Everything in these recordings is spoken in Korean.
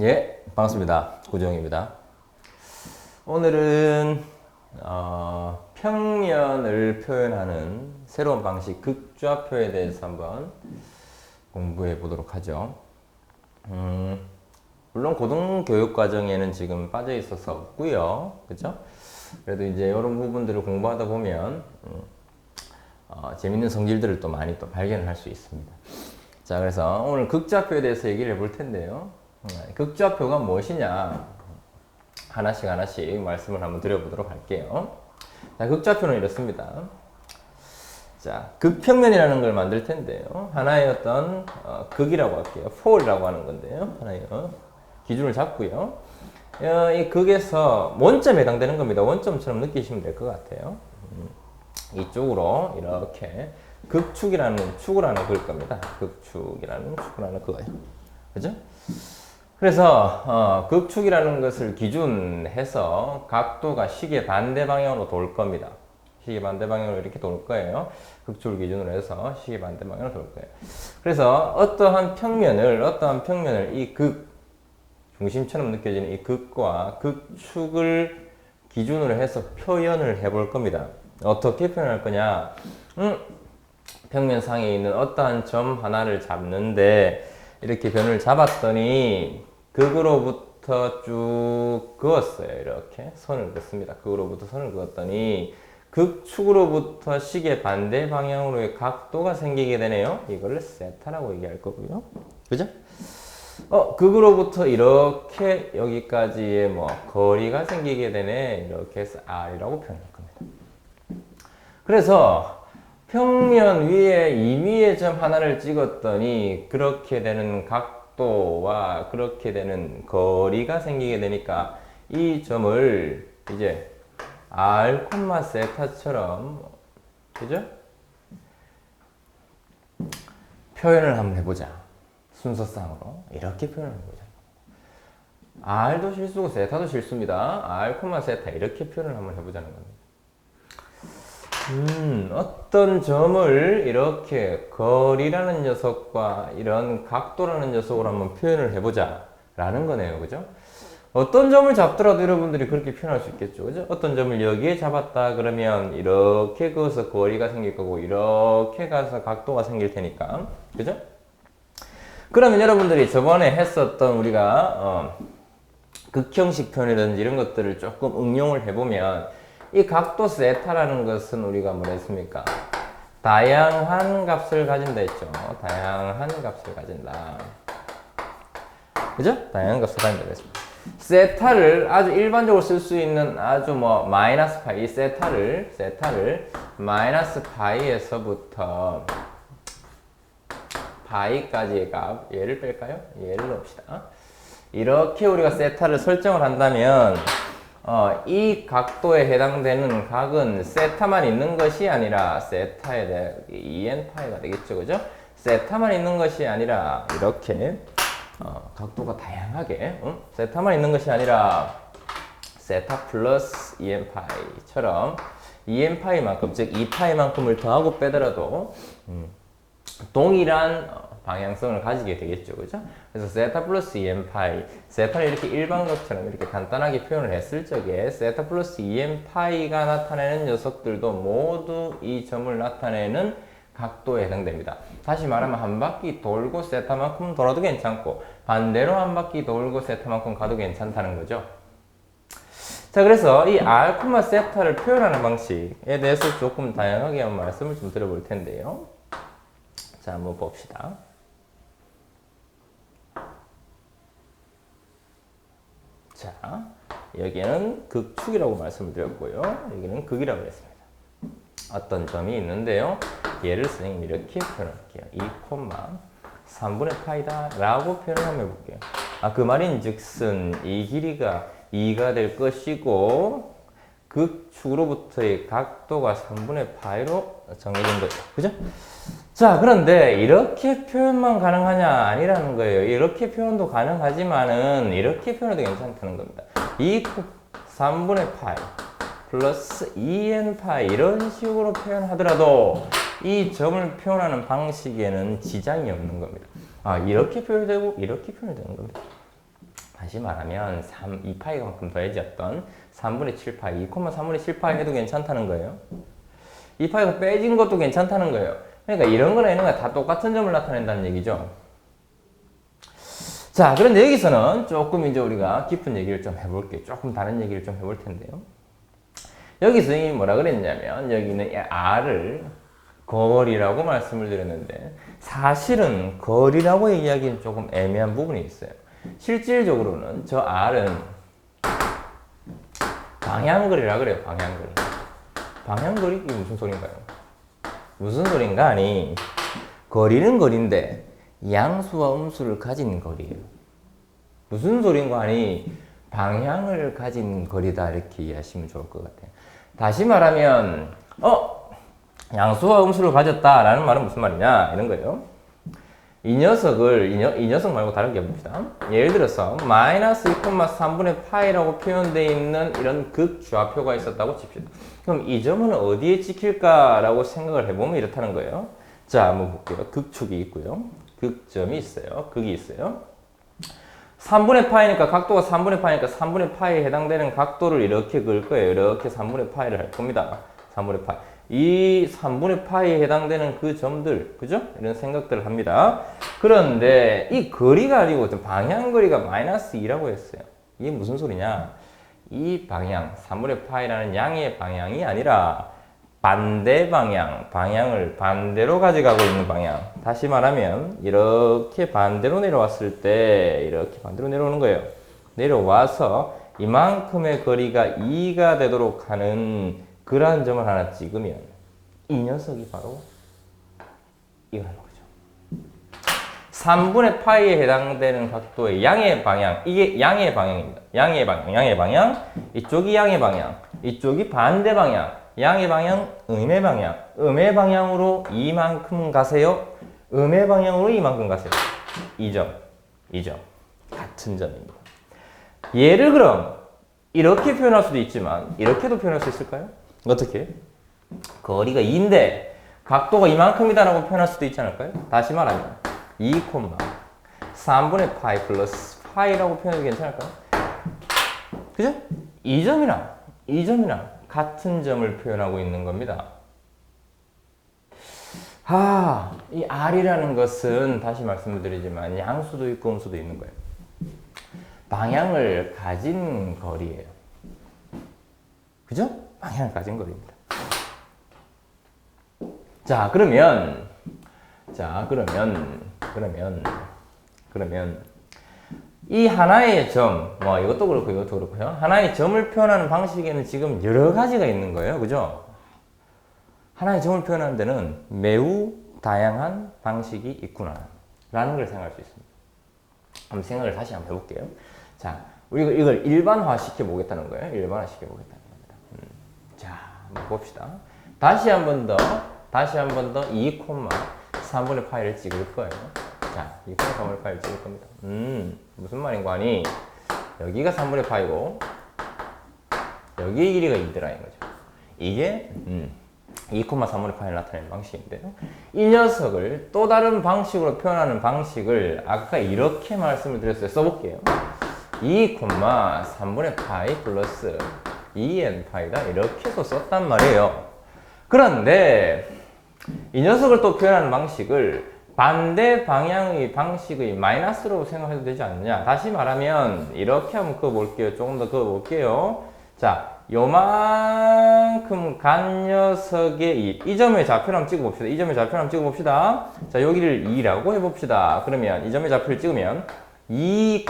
예, 반갑습니다. 구정입니다. 오늘은 평면을 표현하는 새로운 방식, 극좌표에 대해서 한번 공부해 보도록 하죠. 물론 고등교육 과정에는 지금 빠져 있어서 없고요, 그죠? 그래도 이제 이런 부분들을 공부하다 보면 재밌는 성질들을 또 많이 또 발견할 수 있습니다. 자, 그래서 오늘 극좌표에 대해서 얘기를 해볼 텐데요. 극좌표가 무엇이냐, 하나씩 말씀을 한번 드려보도록 할게요. 자, 극좌표는 이렇습니다. 자, 극평면이라는 걸 만들 텐데요. 하나의 어떤 극이라고 할게요. 폴이라고 하는 건데요. 하나의 기준을 잡고요. 이 극에서 원점에 해당되는 겁니다. 원점처럼 느끼시면 될 것 같아요. 이쪽으로 이렇게 극축이라는 축을 하나 그을 겁니다. 극축이라는 축을 하나 그어요. 그죠? 그래서 극축이라는 것을 기준해서 각도가 시계 반대 방향으로 돌 겁니다. 시계 반대 방향으로 이렇게 돌 거예요. 극축을 기준으로 해서 시계 반대 방향으로 돌 거예요. 그래서 어떠한 평면을 이 극, 중심처럼 느껴지는 이 극과 극축을 기준으로 해서 표현을 해볼 겁니다. 어떻게 표현할 거냐? 평면상에 있는 어떠한 점 하나를 잡는데 이렇게 변을 잡았더니 극으로부터 쭉 그었어요. 이렇게 선을 그었습니다. 극으로부터 선을 그었더니 극축으로부터 시계 반대 방향으로의 각도가 생기게 되네요. 이거를 세타라고 얘기할 거고요. 그죠? 극으로부터 이렇게 여기까지의 거리가 생기게 되네. 이렇게 해서 R이라고 표현할 겁니다. 그래서 평면 위에 임의의 점 하나를 찍었더니 그렇게 되는 각도와 그렇게 되는 거리가 생기게 되니까 이 점을 이제 R, 세타처럼, 그죠? 표현을 한번 해보자. 순서상으로 이렇게 표현을 해보자. R도 실수고 세타도 실수입니다. R, 세타 이렇게 표현을 한번 해보자는 겁니다. 어떤 점을 이렇게 거리라는 녀석과 이런 각도라는 녀석으로 한번 표현을 해보자 라는 거네요. 그죠? 어떤 점을 잡더라도 여러분들이 그렇게 표현할 수 있겠죠. 그죠? 어떤 점을 여기에 잡았다 그러면 이렇게 그어서 거리가 생길 거고 이렇게 가서 각도가 생길 테니까. 그죠? 그러면 여러분들이 저번에 했었던 우리가 극형식 표현이라든지 이런 것들을 조금 응용을 해보면 이 각도 세타라는 것은 우리가 뭐라 했습니까? 다양한 값을 가진다 했죠. 다양한 값을 가진다. 그죠? 다양한 값을 가진다 했습니다. 세타를 아주 일반적으로 쓸 수 있는 아주 마이너스 파이, 이 세타를 마이너스 파이에서부터 파이까지의 값, 얘를 뺄까요? 얘를 넣읍시다. 이렇게 우리가 세타를 설정을 한다면 이 각도에 해당되는 각은 세타만 있는 것이 아니라 세타에 대해 2n파이가 되겠죠. 그죠? 세타만 있는 것이 아니라 이렇게 각도가 다양하게 세타만 있는 것이 아니라 세타 플러스 2n파이처럼 2n파이만큼 즉 2파이만큼을 더하고 빼더라도 동일한 방향성을 가지게 되겠죠. 그죠? 그래서 세타 플러스 2n파이, 세타를 이렇게 일반값처럼 이렇게 간단하게 표현을 했을 적에 세타 플러스 2n파이가 나타내는 녀석들도 모두 이 점을 나타내는 각도에 해당됩니다. 다시 말하면 한 바퀴 돌고 세타만큼 돌아도 괜찮고 반대로 한 바퀴 돌고 세타만큼 가도 괜찮다는 거죠. 자, 그래서 이 R, 세타를 표현하는 방식에 대해서 조금 다양하게 한번 말씀을 좀 드려볼 텐데요. 자, 한번 봅시다. 자, 여기는 극축이라고 말씀을 드렸고요. 여기는 극이라고 했습니다. 어떤 점이 있는데요. 얘를 선생님 이렇게 표현할게요. 2, 3분의 파이다 라고 표현을 한번 해볼게요. 그 말인 즉슨 이 길이가 2가 될 것이고 극축으로부터의 각도가 3분의 파이로 정해진 거죠. 그죠? 자, 그런데 이렇게 표현만 가능하냐? 아니라는 거예요. 이렇게 표현도 가능하지만은 이렇게 표현해도 괜찮다는 겁니다. 2 3분의 파이 플러스 2n 파이 이런 식으로 표현하더라도 이 점을 표현하는 방식에는 지장이 없는 겁니다. 이렇게 표현되고 이렇게 표현되는 겁니다. 다시 말하면 2파이만큼 더해졌던 3분의 7파이, 2,3분의 7파이 해도 괜찮다는 거예요. 2파이가 빼진 것도 괜찮다는 거예요. 그러니까 이런 거나 이런 거 다 똑같은 점을 나타낸다는 얘기죠. 자, 그런데 여기서는 조금 이제 우리가 깊은 얘기를 좀 해볼게요. 조금 다른 얘기를 좀 해볼 텐데요. 여기서 이미 뭐라 그랬냐면, 여기는 R을 거리라고 말씀을 드렸는데, 사실은 거리라고 얘기하기는 조금 애매한 부분이 있어요. 실질적으로는 저 R은 방향거리라 그래요, 방향거리. 방향거리? 이게 무슨 소린가요? 무슨 소린가 하니, 거리는 거리인데, 양수와 음수를 가진 거리예요. 무슨 소린가 하니 방향을 가진 거리다 이렇게 이해하시면 좋을 것 같아요. 다시 말하면 양수와 음수를 가졌다라는 말은 무슨 말이냐 이런 거예요. 이 녀석 말고 다른 게 봅시다. 예를 들어서 마이너스 2,3분의 파이라고 표현되어 있는 이런 극좌표가 있었다고 칩시다. 그럼 이 점은 어디에 찍힐까라고 생각을 해보면 이렇다는 거예요. 자, 한번 볼게요. 극축이 있고요. 극점이 있어요. 극이 있어요. 3분의 파이니까 각도가 3분의 파이니까 3분의 파이에 해당되는 각도를 이렇게 그을 거예요. 이렇게 3분의 파이를 할 겁니다. 3분의 파이. 이 3분의 파이에 해당되는 그 점들, 그죠? 이런 생각들을 합니다. 그런데 이 거리가 아니고 방향거리가 마이너스 2라고 했어요. 이게 무슨 소리냐? 이 방향, 3분의 파이라는 양의 방향이 아니라 반대 방향, 방향을 반대로 가져가고 있는 방향. 다시 말하면 이렇게 반대로 내려왔을 때 이렇게 반대로 내려오는 거예요. 내려와서 이만큼의 거리가 2가 되도록 하는 그러한 점을 하나 찍으면 이 녀석이 바로 이거라는 거죠. 3분의 파이에 해당되는 각도의 양의 방향, 이게 양의 방향입니다. 양의 방향, 이쪽이 양의 방향, 이쪽이 반대 방향. 양의 방향, 음의 방향. 음의 방향으로 이만큼 가세요. 음의 방향으로 이만큼 가세요. 이 점. 같은 점입니다. 얘를 그럼 이렇게 표현할 수도 있지만 이렇게도 표현할 수 있을까요? 어떻게? 거리가 2인데 각도가 이만큼이다라고 표현할 수도 있지 않을까요? 다시 말하면 2, 3분의 파이 플러스 파이라고 표현해도 괜찮을까요? 그죠? 이 점이나 같은 점을 표현하고 있는 겁니다. 이 R이라는 것은 다시 말씀을 드리지만 양수도 있고 음수도 있는 거예요. 방향을 가진 거리예요. 그죠? 방향을 가진 거리입니다. 그러면 이 하나의 점, 이것도 그렇고 이것도 그렇고요. 하나의 점을 표현하는 방식에는 지금 여러 가지가 있는 거예요. 그죠? 하나의 점을 표현하는 데는 매우 다양한 방식이 있구나 라는 걸 생각할 수 있습니다. 한번 생각을 다시 한번 해볼게요. 자, 우리가 이걸 일반화 시켜보겠다는 거예요. 일반화 시켜보겠다는 겁니다. 자, 한번 봅시다. 다시 한 번 더 2, 3분의 파이를 찍을 거예요. 자, 2,3분의 파이를 찍을 겁니다. 무슨 말인가 하니 여기가 3분의 파이고 여기의 길이가 2더라는 거죠. 이게 2,3분의 파이를 나타내는 방식인데요. 이 녀석을 또 다른 방식으로 표현하는 방식을 아까 이렇게 말씀을 드렸어요. 써볼게요. 2,3분의 파이 플러스 2n 파이다 이렇게 해서 썼단 말이에요. 그런데 이 녀석을 또 표현하는 방식을 반대 방향의 방식의 마이너스로 생각해도 되지 않느냐. 다시 말하면 이렇게 한번 그어볼게요. 조금 더 그어볼게요. 자, 요만큼 간 녀석의 이 점의 좌표를 한번 찍어봅시다. 이 점의 좌표를 한번 찍어봅시다. 자, 여기를 2라고 해봅시다. 그러면 이 점의 좌표를 찍으면 2,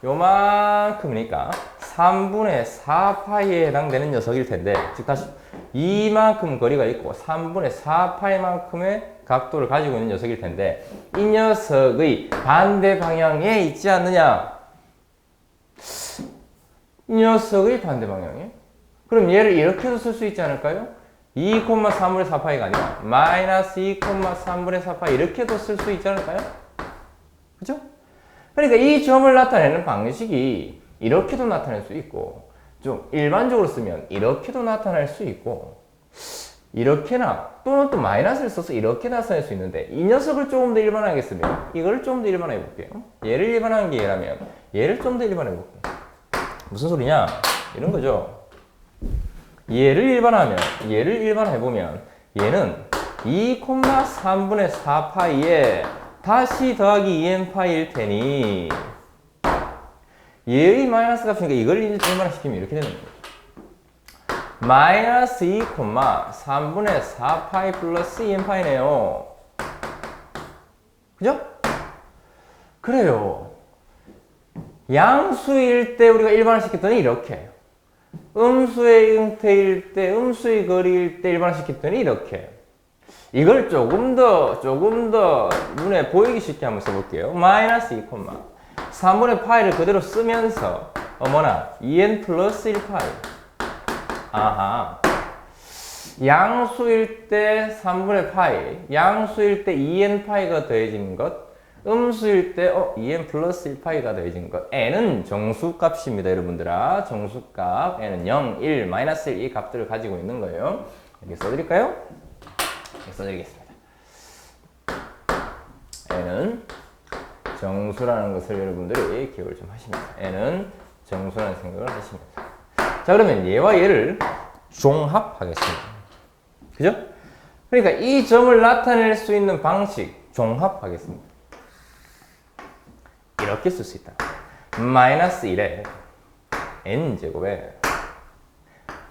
요만큼이니까 3분의 4파이에 해당되는 녀석일 텐데, 즉 다시 이만큼 거리가 있고 3분의 4파이만큼의 각도를 가지고 있는 녀석일 텐데 이 녀석의 반대 방향에 있지 않느냐? 이 녀석의 반대 방향에? 그럼 얘를 이렇게도 쓸 수 있지 않을까요? 2,3분의 4파이가 아니라 마이너스 2,3분의 4파이 이렇게도 쓸 수 있지 않을까요? 그죠? 그러니까 이 점을 나타내는 방식이 이렇게도 나타낼 수 있고 좀 일반적으로 쓰면 이렇게도 나타낼 수 있고 이렇게나 또는 또 마이너스를 써서 이렇게 나타낼 수 있는데 이 녀석을 조금 더 일반화하게 쓰면 이걸 좀 더 일반화해 볼게요. 얘를 일반화한 게 얘라면 얘를 좀 더 일반화해 볼게요. 무슨 소리냐? 이런 거죠. 얘를 일반화하면 얘를 일반화해 보면 얘는 2,3분의 4파이에 다시 더하기 2n파이일 테니 얘의 마이너스 값이니까 이걸 일반화시키면 이렇게 되는 거예요. 마이너스 2,3분의 4파이 플러스 2n파이네요. 그죠? 그래요. 양수일 때 우리가 일반화시켰더니 이렇게. 음수의 형태일 때, 음수의 거리일 때 일반화시켰더니 이렇게. 이걸 조금 더 눈에 보이기 쉽게 한번 써볼게요. 마이너스 2,3분의 파이를 그대로 쓰면서 뭐나 2n 플러스 1파이. 아하. 양수일 때 3분의 파이, 양수일 때 2n 파이가 더해진 것, 음수일 때 2n 플러스 1파이가 더해진 것. n은 정수값입니다, 여러분들아. 정수값. n은 0, 1, 마이너스 1 이 값들을 가지고 있는 거예요. 이렇게 써드릴까요? 이렇게 써드리겠습니다. n은 정수라는 것을 여러분들이 기억을 좀 하십니다. n은 정수라는 생각을 하십니다. 자, 그러면 얘와 얘를 종합하겠습니다. 그죠? 그러니까 이 점을 나타낼 수 있는 방식 종합하겠습니다. 이렇게 쓸 수 있다. 마이너스 1에 n제곱에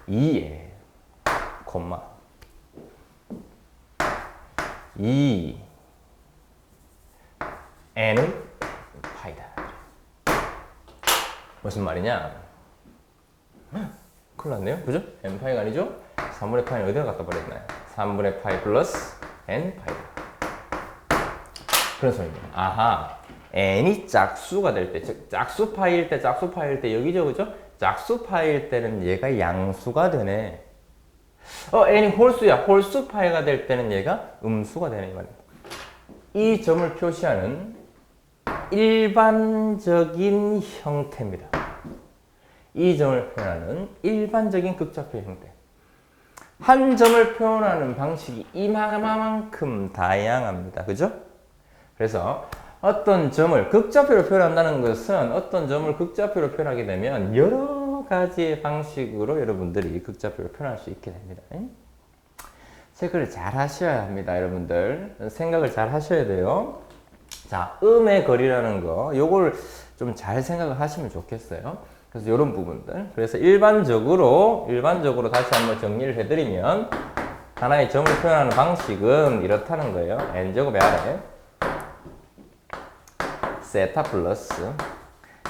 2에 콤마 2 n은 파이다. 무슨 말이냐? 큰일 났네요. 그죠? n파이가 아니죠? 3분의 파이는 어디다 갖다 버렸나요? 3분의 파이 플러스 n파이다. 그런 소리입니다. 아하. n이 짝수가 될 때, 즉 짝수파일 때 여기죠, 그죠? 짝수파일 때는 얘가 양수가 되네. n이 홀수야. 홀수파이가 될 때는 얘가 음수가 되네 이 말입니다. 이 점을 표시하는 일반적인 형태입니다. 이 점을 표현하는 일반적인 극좌표 형태. 한 점을 표현하는 방식이 이만큼 다양합니다. 그죠? 그래서 어떤 점을 극좌표로 표현한다는 것은 어떤 점을 극좌표로 표현하게 되면 여러 가지 방식으로 여러분들이 극좌표로 표현할 수 있게 됩니다. 체크를 잘 하셔야 합니다, 여러분들. 생각을 잘 하셔야 돼요. 자, 음의 거리라는 거, 요걸 좀 잘 생각을 하시면 좋겠어요. 그래서 이런 부분들. 그래서 일반적으로 다시 한번 정리를 해드리면 하나의 점을 표현하는 방식은 이렇다는 거예요. n제곱의 아래 세타 플러스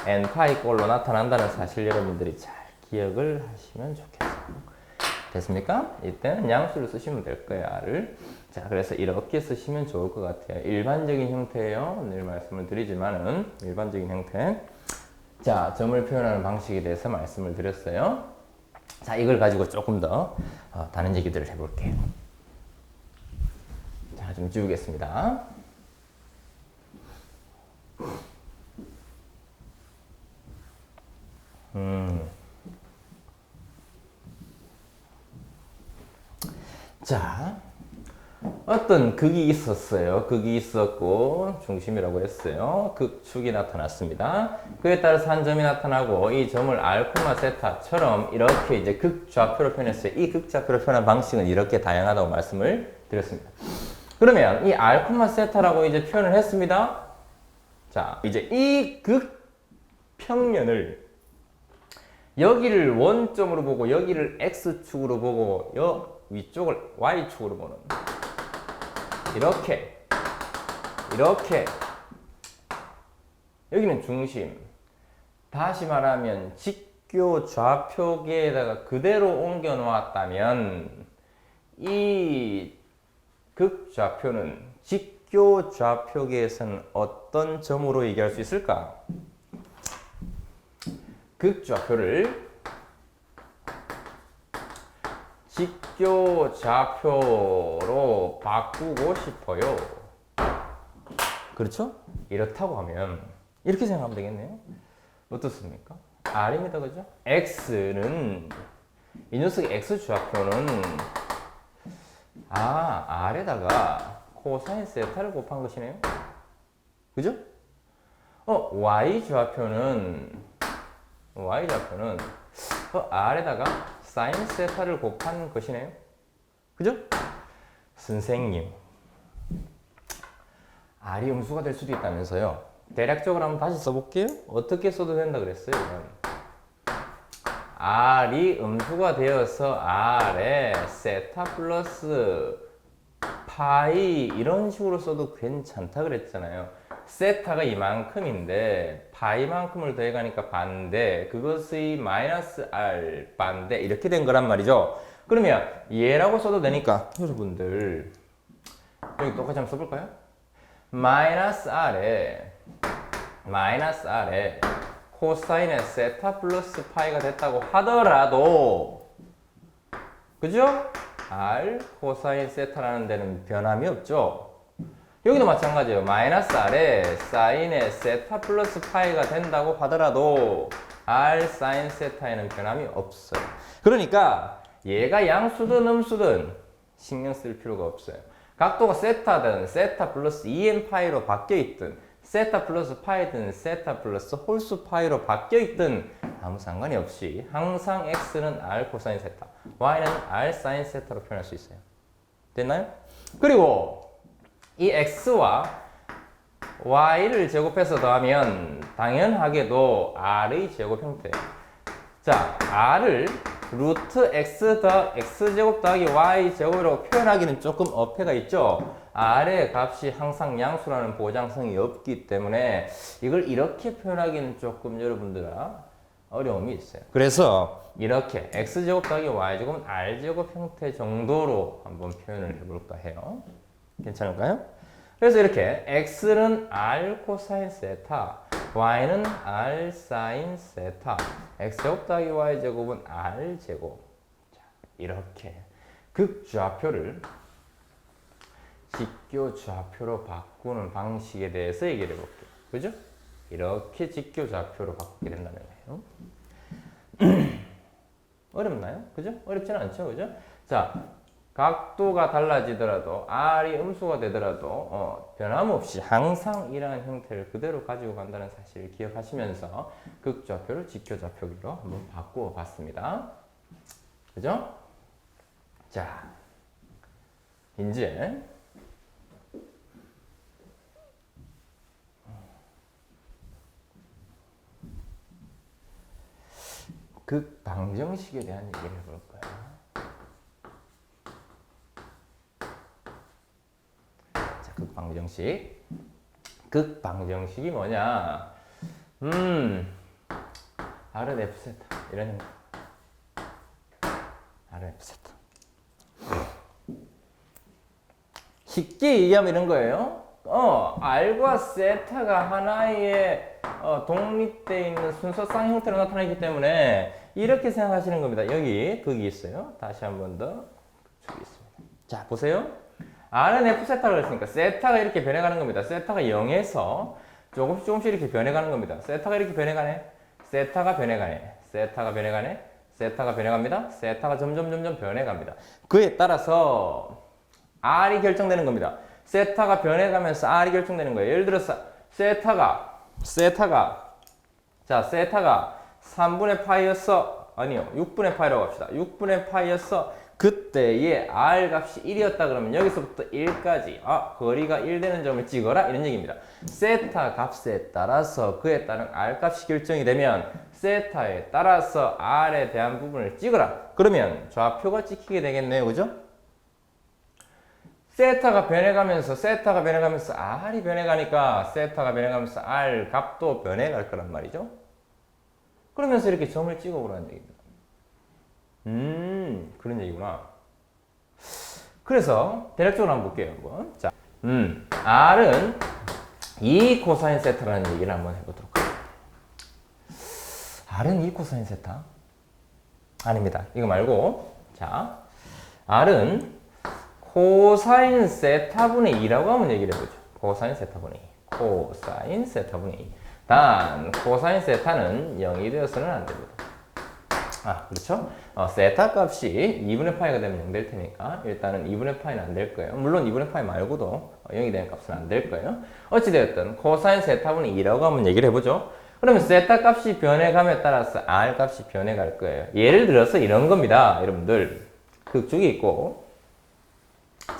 n파이 꼴로 나타난다는 사실 여러분들이 잘 기억을 하시면 좋겠어요. 됐습니까? 이때는 양수를 쓰시면 될 거예요. r을. 자, 그래서 이렇게 쓰시면 좋을 것 같아요. 일반적인 형태예요. 늘 말씀을 드리지만은 일반적인 형태. 자, 점을 표현하는 방식에 대해서 말씀을 드렸어요. 자, 이걸 가지고 조금 더 다른 얘기들을 해볼게요. 자, 좀 지우겠습니다. 자, 어떤 극이 있었어요. 극이 있었고 중심이라고 했어요. 극축이 나타났습니다. 그에 따라서 한 점이 나타나고 이 점을 r, 세타처럼 이렇게 이제 극좌표로 표현했어요. 이 극좌표로 표현한 방식은 이렇게 다양하다고 말씀을 드렸습니다. 그러면 이 r, 세타라고 이제 표현을 했습니다. 자, 이제 이 극평면을 여기를 원점으로 보고 여기를 x축으로 보고 위쪽을 y축으로 보는 이렇게 여기는 중심. 다시 말하면 직교 좌표계에다가 그대로 옮겨 놓았다면 이 극좌표는 직교 좌표계에서는 어떤 점으로 얘기할 수 있을까? 극좌표를 직교 좌표로 바꾸고 싶어요. 그렇죠? 이렇다고 하면 이렇게 생각하면 되겠네요. 어떻습니까? R입니다. 그죠? X는 이 녀석의 X 좌표는 R에다가 코사인 세타를 곱한 것이네요. 그죠? Y좌표는 R에다가 사인 세타를 곱한 것이네요. 그죠? 선생님, R이 음수가 될 수도 있다면서요. 대략적으로 한번 다시 써볼게요. 어떻게 써도 된다 그랬어요. R이 음수가 되어서 R에 세타 플러스 파이 이런 식으로 써도 괜찮다 그랬잖아요. 세타가 이만큼인데 파이만큼을 더해가니까 반대, 그것의 마이너스 R 반대 이렇게 된 거란 말이죠. 그러면 얘라고 써도 되니까 여러분들 여기 똑같이 한번 써볼까요? 마이너스 R에 코사인의 세타 플러스 파이가 됐다고 하더라도, 그죠? R 코사인 세타라는 데는 변함이 없죠. 여기도 마찬가지예요. 마이너스 R에 사인의 세타 플러스 파이가 된다고 하더라도 R 사인 세타에는 변함이 없어요. 그러니까 얘가 양수든 음수든 신경 쓸 필요가 없어요. 각도가 세타든 세타 플러스 2n 파이로 바뀌어 있든 세타 플러스 파이든 세타 플러스 홀수 파이로 바뀌어 있든 아무 상관이 없이 항상 x는 r 코사인 세타, y는 r 사인 세타로 표현할 수 있어요. 됐나요? 그리고 이 x와 y를 제곱해서 더하면 당연하게도 r의 제곱 형태예요. 자, r을 루트 x 더하기 x제곱 더하기 y제곱으로 표현하기는 조금 어폐가 있죠. r의 값이 항상 양수라는 보장성이 없기 때문에 이걸 이렇게 표현하기는 조금 여러분들아 어려움이 있어요. 그래서 이렇게 x제곱 더하기 y제곱은 r제곱 형태 정도로 한번 표현을 해볼까 해요. 괜찮을까요? 그래서 이렇게 x는 r 코사인 세타, y는 r 사인 세타, x제곱 더하기 y제곱은 r제곱. 자, 이렇게 극좌표를 직교좌표로 바꾸는 방식에 대해서 얘기를 해볼게요. 그죠? 이렇게 직교좌표로 바꾸게 된다는 거예요. 어렵나요? 그죠? 어렵지는 않죠? 그죠? 자, 각도가 달라지더라도 R이 음수가 되더라도 변함없이 항상 이러한 형태를 그대로 가지고 간다는 사실을 기억하시면서 극좌표를 직교좌표기로 한번 바꾸어 봤습니다. 그죠? 자, 이제 극방정식에 대한 얘기를 해볼 거예요. 자, 극방정식. 극방정식이 뭐냐? R은 F 세타 이런 형태. R은 F 세타. 쉽게 얘기하면 이런 거예요. R과 세타가 하나의 독립되어 있는 순서상 형태로 나타나기 때문에 이렇게 생각하시는 겁니다. 여기 극이 있어요. 다시 한 번 더 극축이 있습니다. 자, 보세요. R은 F 세타라고 했으니까 세타가 이렇게 변해가는 겁니다. 세타가 0에서 조금씩 이렇게 변해가는 겁니다. 세타가 이렇게 변해가네. 세타가 변해가네. 세타가 변해가네. 세타가 변해갑니다. 세타가 점점 변해갑니다. 그에 따라서 R이 결정되는 겁니다. 세타가 변해가면서 R이 결정되는 거예요. 예를 들어서 세타가 3분의 파이였어. 아니요. 6분의 파이라고 합시다. 6분의 파이였어. 그때의 R 값이 1이었다 그러면 여기서부터 1까지 거리가 1 되는 점을 찍어라 이런 얘기입니다. 세타 값에 따라서 그에 따른 R 값이 결정이 되면 세타에 따라서 R에 대한 부분을 찍어라. 그러면 좌표가 찍히게 되겠네요. 그죠? 세타가 변해가면서 R이 변해가니까 세타가 변해가면서 R 값도 변해갈 거란 말이죠. 그러면서 이렇게 점을 찍어보라는 얘기입니다. 그런 얘기구나. 그래서 대략적으로 한번 볼게요. 한번. 자, R은 2 코사인 세타라는 얘기를 한번 해보도록 할게요. R은 2 코사인 세타? 아닙니다. 이거 말고 자, R은 코사인 세타분의 2라고 한번 얘기를 해보죠. 코사인 세타분의 2. 코사인 세타분의 2. 단 코사인 세타는 0이 되어서는 안 됩니다. 그렇죠? 세타 값이 2분의 파이가 되면 0 될 테니까 일단은 2분의 파이는 안 될 거예요. 물론 2분의 파이 말고도 0이 되는 값은 안 될 거예요. 어찌되었든 코사인 세타분의 2라고 한번 얘기를 해보죠. 그러면 세타 값이 변해감에 따라서 r 값이 변해갈 거예요. 예를 들어서 이런 겁니다. 여러분들 극축이 있고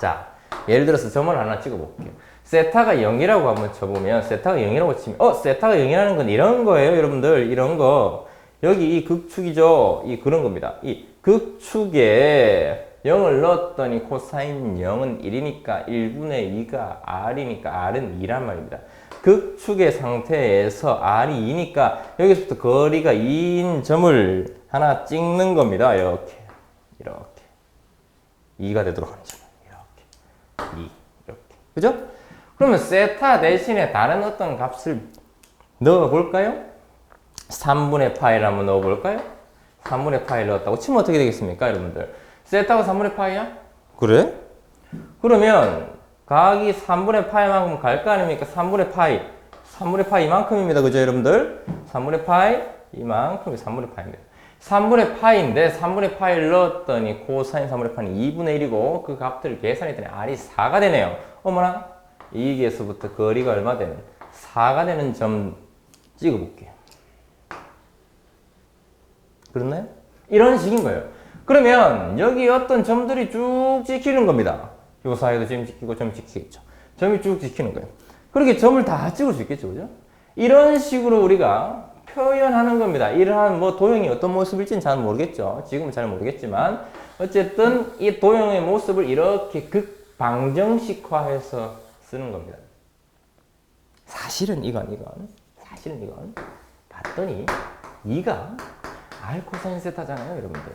자 예를 들어서 점을 하나 찍어볼게요. 세타가 0이라고 한번 쳐보면 세타가 0이라고 치면 세타가 0이라는 건 이런 거예요. 여러분들 이런 거 여기 이 극축이죠. 이 그런 겁니다. 이 극축에 0을 넣었더니 코사인 0은 1이니까 1분의 2가 r이니까 r은 2란 말입니다. 극축의 상태에서 r이 2니까 여기서부터 거리가 2인 점을 하나 찍는 겁니다. 이렇게 2가 되도록 하는 점 이렇게 2 이렇게 그죠? 그러면 세타 대신에 다른 어떤 값을 넣어볼까요? 3분의 파이를 한번 넣어볼까요? 3분의 파이를 넣었다고 치면 어떻게 되겠습니까, 여러분들? 세타가 3분의 파이야? 그래? 그러면 각이 3분의 파이만큼 갈 거 아닙니까? 3분의 파이 이만큼입니다. 그죠, 여러분들? 3분의 파이 이만큼이 3분의 파이입니다. 3분의 파이인데 3분의 파이를 넣었더니 코사인 3분의 파이는 2분의 1이고 그 값들을 계산했더니 r이 4가 되네요. 어머나, 여기에서부터 거리가 얼마 되는? 4가 되는 점 찍어볼게요. 그렇나요? 이런 식인 거예요. 그러면 여기 어떤 점들이 쭉 찍히는 겁니다. 요 사이도 점 찍히고 점 찍히겠죠. 점이 쭉 찍히는 거예요. 그렇게 점을 다 찍을 수 있겠죠. 그죠? 이런 식으로 우리가 표현하는 겁니다. 이러한 도형이 어떤 모습일지는 잘 모르겠죠. 지금은 잘 모르겠지만 어쨌든 이 도형의 모습을 이렇게 극방정식화해서 쓰는 겁니다. 사실은 이건 봤더니 2가 r 코사인 세타잖아요, 여러분들.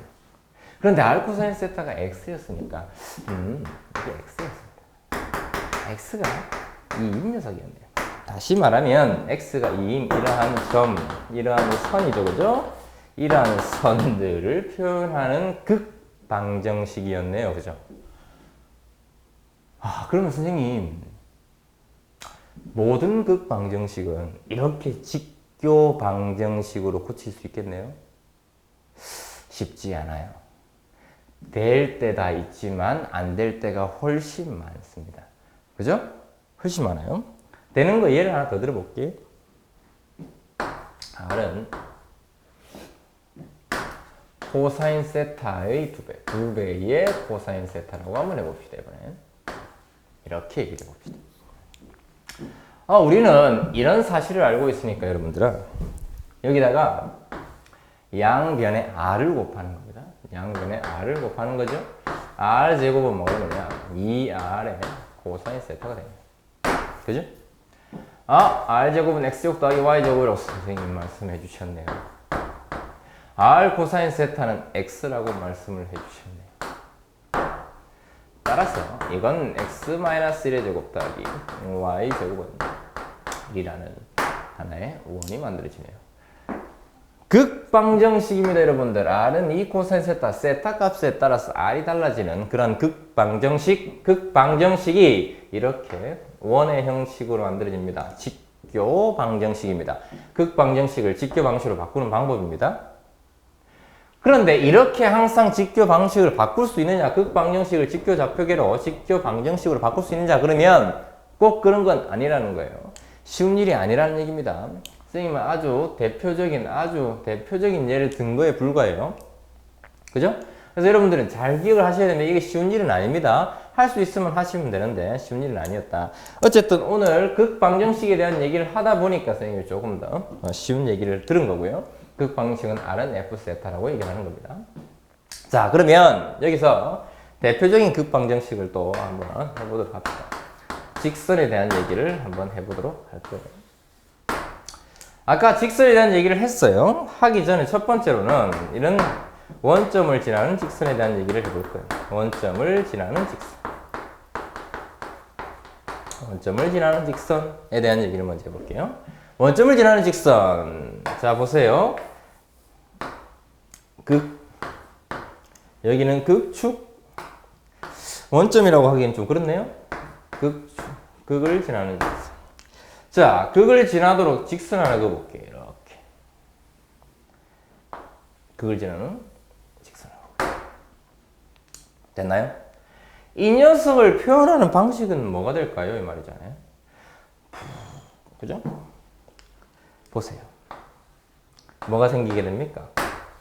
그런데 r 코사인 세타가 x였으니까 이게 x였습니다. x가 2인 녀석이었네요. 다시 말하면 x가 2인 이러한 점, 이러한 선이죠, 그죠? 이러한 선들을 표현하는 극방정식이었네요, 그죠? 그러면 선생님 모든 극방정식은 이렇게 직교 방정식으로 고칠 수 있겠네요? 쉽지 않아요. 될 때 다 있지만 안 될 때가 훨씬 많습니다. 그죠? 훨씬 많아요. 되는 거 예를 하나 더 들어볼게요. r은 코사인 세타의 2배, 2배의 코사인 세타라고 한번 해봅시다. 이번엔 이렇게 얘기해 봅시다. 우리는 이런 사실을 알고 있으니까 여러분들은 여기다가 양변에 r을 곱하는 겁니다. 양변에 r을 곱하는 거죠. r 제곱은 뭐냐면 2r의 코사인 세타가 됩니다. 그죠? r 제곱은 x 제곱 더하기 y 제곱이라고 선생님 말씀해 주셨네요. r 코사인 세타는 x라고 말씀을 해 주셨네요. 따라서 이건 x-1의 제곱 더하기 y 제곱은 1이라는 하나의 원이 만들어지네요. 극방정식입니다, 여러분들. r은 이 코사인 세타, 세타 값에 따라서 r이 달라지는 그런 극방정식이 이렇게 원의 형식으로 만들어집니다. 직교 방정식입니다. 극방정식을 직교 방식으로 바꾸는 방법입니다. 그런데 이렇게 항상 직교 방식을 바꿀 수 있느냐, 극방정식을 직교 좌표계로 직교 방정식으로 바꿀 수 있느냐, 그러면 꼭 그런 건 아니라는 거예요. 쉬운 일이 아니라는 얘기입니다. 선생님은 아주 대표적인 예를 든 거에 불과해요. 그죠? 그래서 여러분들은 잘 기억을 하셔야 되는데 이게 쉬운 일은 아닙니다. 할 수 있으면 하시면 되는데 쉬운 일은 아니었다. 어쨌든 오늘 극방정식에 대한 얘기를 하다 보니까 선생님이 조금 더 쉬운 얘기를 들은 거고요. 극방정식은 R은 F 세타라고 얘기하는 겁니다. 자, 그러면 여기서 대표적인 극방정식을 또 한번 해보도록 합시다. 직선에 대한 얘기를 한번 해보도록 할 거예요. 아까 직선에 대한 얘기를 했어요. 하기 전에 첫 번째로는 이런 원점을 지나는 직선에 대한 얘기를 해볼 거예요. 원점을 지나는 직선. 원점을 지나는 직선에 대한 얘기를 먼저 해볼게요. 원점을 지나는 직선. 자, 보세요. 여기는 극축. 원점이라고 하기엔 좀 그렇네요. 극을 지나는 직선. 자, 극을 지나도록 직선 하나 그어볼게요. 이렇게. 그걸 지나는 직선이라고. 됐나요? 이 녀석을 표현하는 방식은 뭐가 될까요? 이 말이잖아요. 그죠? 보세요. 뭐가 생기게 됩니까?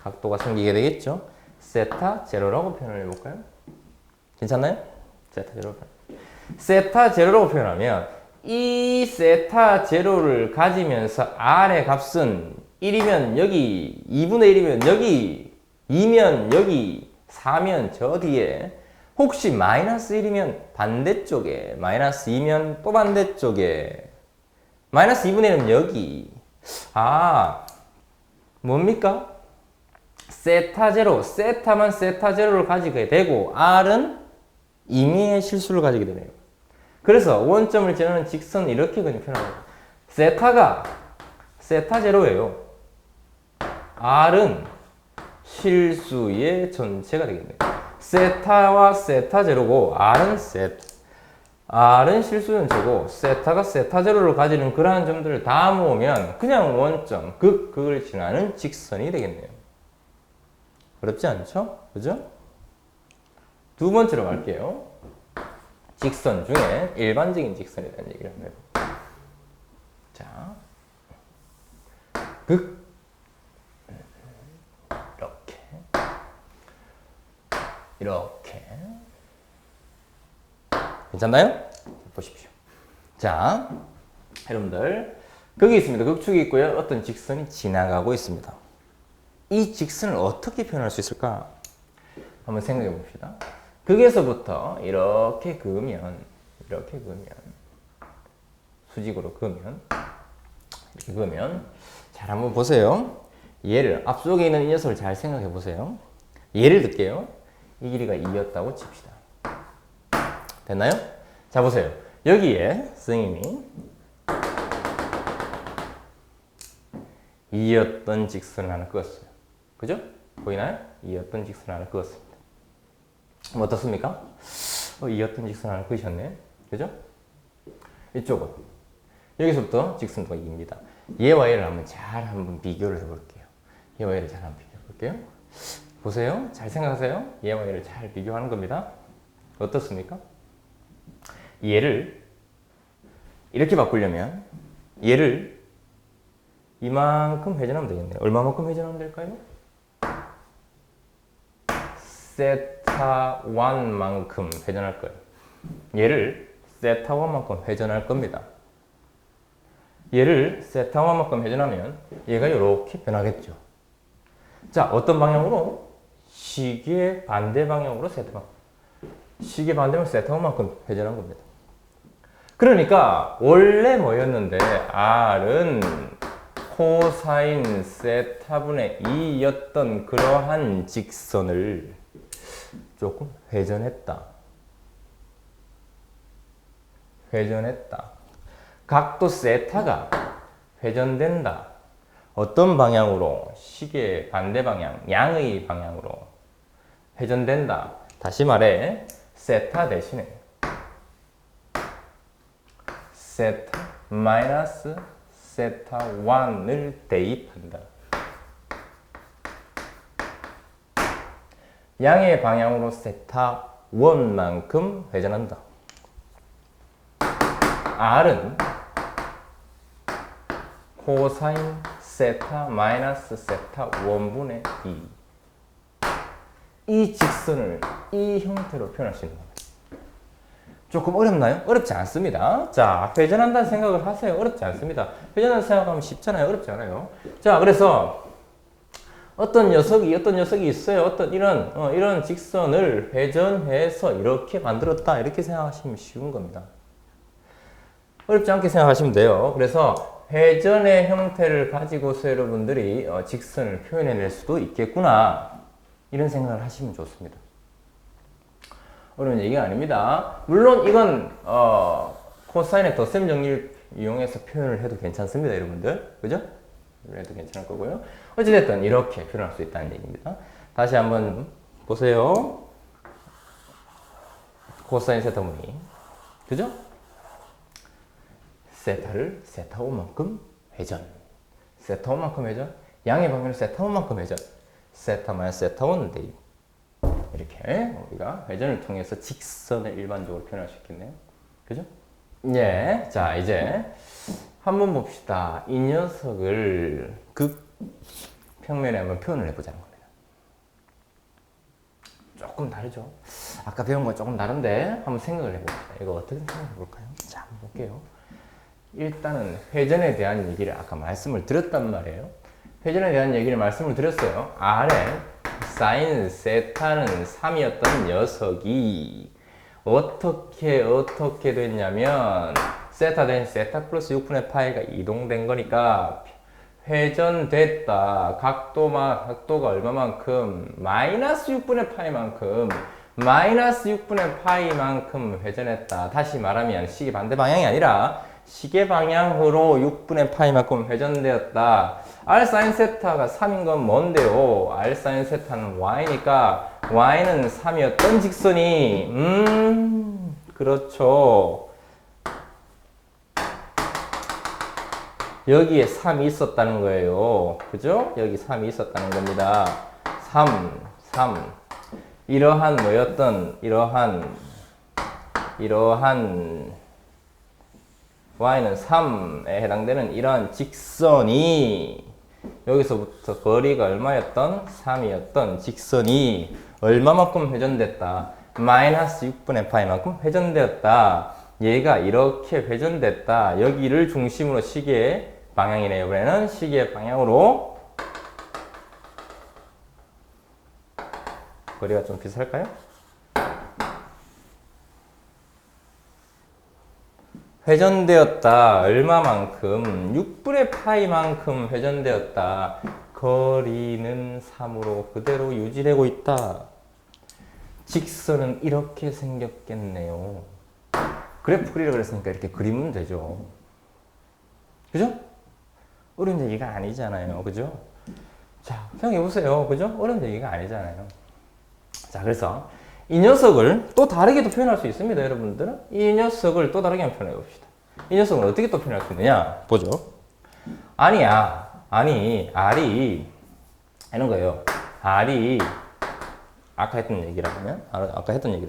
각도가 생기게 되겠죠? 세타 제로라고 표현을 해볼까요? 괜찮나요? 세타 제로로. 세타 제로라고 표현하면 이 세타 제로를 가지면서 R의 값은 1이면 여기 2분의 1이면 여기 2면 여기 4면 저 뒤에 혹시 마이너스 1이면 반대쪽에 마이너스 2면 또 반대쪽에 마이너스 2분의 1이면 여기 뭡니까? 세타 제로, 세타만 세타 제로를 가지게 되고 R은 임의의 실수를 가지게 되네요. 그래서 원점을 지나는 직선은 이렇게 그냥 표현합니다. 세타가 세타 제로예요. R은 실수의 전체가 되겠네요. 세타와 세타 제로고 R은 실수 전체고 세타가 세타 제로를 가지는 그러한 점들을 다 모으면 그냥 원점, 극을 지나는 직선이 되겠네요. 어렵지 않죠? 그죠? 두 번째로 갈게요. 직선 중에 일반적인 직선이라는 얘기를 한번 해볼게요. 자, 극 이렇게 괜찮나요? 보십시오. 자, 여러분들 극이 있습니다. 극축이 있고요. 어떤 직선이 지나가고 있습니다. 이 직선을 어떻게 표현할 수 있을까? 한번 생각해 봅시다. 극에서부터 이렇게 그으면 수직으로 그으면 이렇게 그으면 잘 한번 보세요. 얘를 앞쪽에 있는 이 녀석을 잘 생각해 보세요. 예를 들게요. 이 길이가 2였다고 칩시다. 됐나요? 자 보세요. 여기에 선생님이 2였던 직선을 하나 그었어요. 그죠? 보이나요? 2였던 직선을 하나 그었습니다. 어떻습니까? 2였던 직선을 하나 그으셨네. 그죠? 이쪽은 여기서부터 직선도가 2입니다. 얘와 얘를 한번 비교를 해볼게요. 얘와 얘를 잘 한번 비교해 볼게요. 보세요. 잘 생각하세요. 얘와 얘를 잘 비교하는 겁니다. 어떻습니까? 얘를 이렇게 바꾸려면 얘를 이만큼 회전하면 되겠네요. 얼마만큼 회전하면 될까요? 세타 1만큼 회전할 거예요. 얘를 세타 1만큼 회전할 겁니다. 얘를 세타 1만큼 회전하면 얘가 이렇게 변하겠죠. 자, 어떤 방향으로? 시계 반대 방향으로 시계 반대면 세타 1만큼 회전한 겁니다. 그러니까 원래 뭐였는데 R은 코사인 세타분의 2였던 그러한 직선을 조금 회전했다. 각도 세타가 회전된다. 어떤 방향으로? 시계 반대 방향, 양의 방향으로 회전된다. 다시 말해 세타 대신에 세타 마이너스 세타 1을 대입한다. 양의 방향으로 세타 1만큼 회전한다. R은 코사인 세타 마이너스 세타 1분의 2. 이 직선을 이 형태로 표현할 수 있는 겁니다. 조금 어렵나요? 어렵지 않습니다. 자, 회전한다는 생각을 하세요. 어렵지 않습니다. 회전한다는 생각하면 쉽잖아요. 어렵지 않아요. 자, 그래서 어떤 녀석이 있어요. 이런 직선을 회전해서 이렇게 만들었다. 이렇게 생각하시면 쉬운 겁니다. 어렵지 않게 생각하시면 돼요. 그래서 회전의 형태를 가지고서 여러분들이 직선을 표현해낼 수도 있겠구나. 이런 생각을 하시면 좋습니다. 어려운 얘기가 아닙니다. 물론 이건 코사인의 덧셈 정리를 이용해서 표현을 해도 괜찮습니다, 여러분들. 그죠? 해도 괜찮을 거고요. 어찌됐든 이렇게 표현할 수 있다는 얘기입니다. 다시 한번 보세요. 코사인 세타분이 그죠? 세타를 세타 5만큼 회전. 세타 5만큼 회전. 양의 방향을 세타 5만큼 회전. 세타 마이너스 세타 1인데 이렇게 우리가 회전을 통해서 직선을 일반적으로 표현할 수 있겠네요. 그죠? 예. 자, 이제 한번 봅시다. 이 녀석을 극평면에 한번 표현을 해보자는 겁니다. 조금 다르죠? 아까 배운 거 조금 다른데 한번 생각을 해봅시다. 이거 어떻게 생각해 볼까요? 자, 한번 볼게요. 일단은 회전에 대한 얘기를 아까 말씀을 드렸단 말이에요. 회전에 대한 얘기를 말씀을 드렸어요. 아래 사인 세타는 3이었던 녀석이 어떻게 됐냐면 세타 된 세타 플러스 6분의 파이가 이동된 거니까 회전됐다. 각도가 얼마만큼? 마이너스 6분의 파이만큼. 마이너스 6분의 파이만큼 회전했다. 다시 말하면 시계 반대 방향이 아니라 시계 방향으로 6분의 파이만큼 회전되었다. r sin 세타가 3인 건 뭔데요? r sin 세타는 y니까 y는 3이었던 직선이 그렇죠. 여기에 3이 있었다는 거예요. 그죠? 여기 3이 있었다는 겁니다. 3 이러한 뭐였던 이러한 y는 3에 해당되는 이러한 직선이 여기서부터 거리가 얼마였던? 3이었던 직선이 얼마만큼 회전됐다? 마이너스 6분의 파이만큼 회전되었다. 얘가 이렇게 회전됐다. 여기를 중심으로 시계 방향이네요. 이번에는 시계 방향으로 거리가 좀 비슷할까요? 회전되었다. 얼마만큼? 6분의 파이만큼 회전되었다. 거리는 3으로 그대로 유지되고 있다. 직선은 이렇게 생겼겠네요. 그래프 그리라 그랬으니까 이렇게 그리면 되죠. 그죠? 어려운 얘기가 아니잖아요. 그죠? 자, 생각해보세요. 그죠? 어려운 얘기가 아니잖아요. 자, 그래서 이 녀석을 또 다르게도 표현할 수 있습니다, 여러분들은. 이 녀석을 또 다르게 한번 표현해 봅시다. 이 녀석을 어떻게 또 표현할 수 있느냐? 보죠. R이, 이런 거예요. R이, 아까 했던 얘기로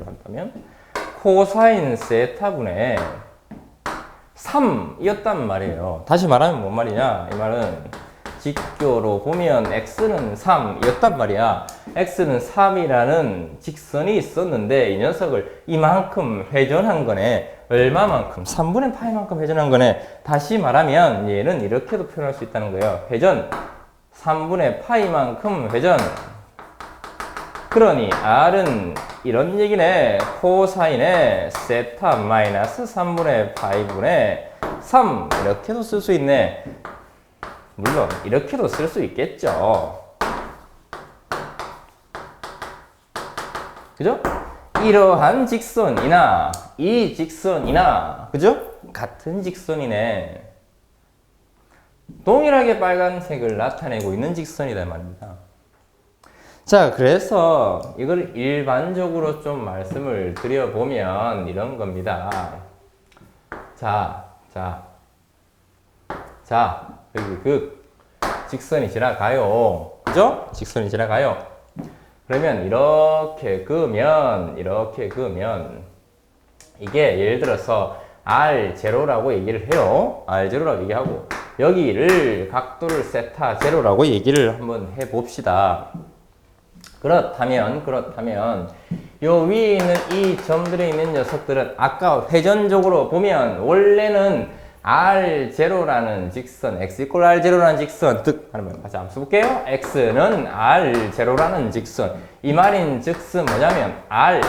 한다면, 코사인 세타분의 3이었단 말이에요. 다시 말하면 뭔 말이냐? 이 말은 직교로 보면 x는 3이었단 말이야. x는 3이라는 직선이 있었는데 이 녀석을 이만큼 회전한 거네. 얼마만큼? 3분의 파이만큼 회전한 거네. 다시 말하면 얘는 이렇게도 표현할 수 있다는 거예요. 회전 3분의 파이만큼 회전. 그러니 r은 이런 얘기네. 코사인의 세타 마이너스 3분의 파이분의 3 이렇게도 쓸 수 있네. 물론 이렇게도 쓸 수 있겠죠. 그죠? 이러한 직선이나 이 직선이나 그죠? 같은 직선이네. 동일하게 빨간색을 나타내고 있는 직선이다 말입니다. 자, 그래서 이걸 일반적으로 좀 말씀을 드려보면 이런 겁니다. 자, 여기 직선이 지나가요. 그죠? 직선이 지나가요. 그러면 이렇게 그으면 이게 예를 들어서 R0라고 얘기를 해요. R0라고 얘기하고 여기를 각도를 세타 제로라고 얘기를 한번 해봅시다. 그렇다면 요 위에 있는 이 점들에 있는 녀석들은 아까 회전적으로 보면 원래는 R0라는 직선, x = R0라는 직선, 같이 한번 써볼게요. x는 R0라는 직선. 이 말인 즉슨 뭐냐면 R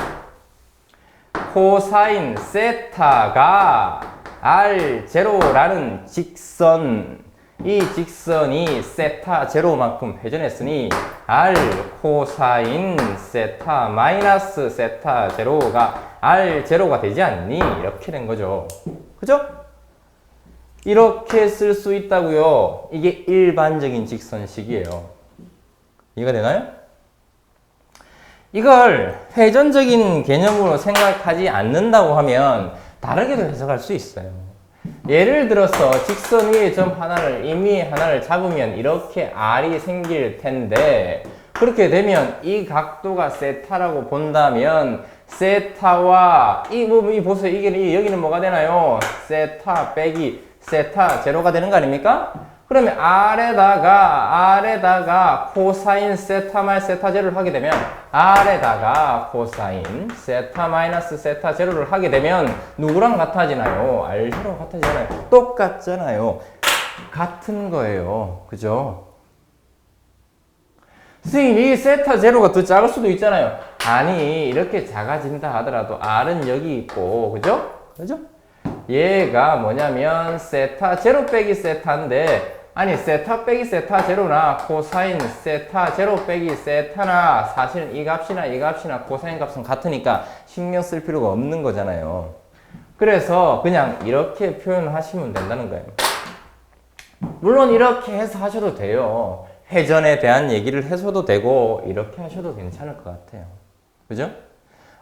코사인 세타가 R0라는 직선, 이 직선이 세타 제로만큼 회전했으니 R 코사인 세타 마이너스 세타 제로가 R0가 되지 않니? 이렇게 된 거죠. 그죠? 이렇게 쓸 수 있다고요. 이게 일반적인 직선식이에요. 이해가 되나요? 이걸 회전적인 개념으로 생각하지 않는다고 하면 다르게도 해석할 수 있어요. 예를 들어서 직선 위에 점 하나를, 임의 하나를 잡으면 이렇게 R이 생길 텐데 그렇게 되면 이 각도가 세타라고 본다면 세타와 이 보세요. 이게 여기는 뭐가 되나요? 세타 빼기 세타 제로가 되는 거 아닙니까? 그러면 아래다가 코사인 세타 마이너스 세타 제로를 하게 되면 아래다가 코사인 세타 마이너스 세타 제로를 하게 되면 누구랑 같아지나요? R제로 같아지잖아요. 똑같잖아요. 같은 거예요. 그죠? 선생님, 이 세타 제로가 더 작을 수도 있잖아요. 아니, 이렇게 작아진다 하더라도 R은 여기 있고, 그죠? 그죠? 얘가 뭐냐면 세타 제로 빼기 세타인데, 아니 세타 빼기 세타 제로나 코사인 세타 제로 빼기 세타나 사실은 이 값이나 코사인 값은 같으니까 신경 쓸 필요가 없는 거잖아요. 그래서 그냥 이렇게 표현하시면 된다는 거예요. 물론 이렇게 해서 하셔도 돼요. 회전에 대한 얘기를 해서도 되고 이렇게 하셔도 괜찮을 것 같아요. 그죠?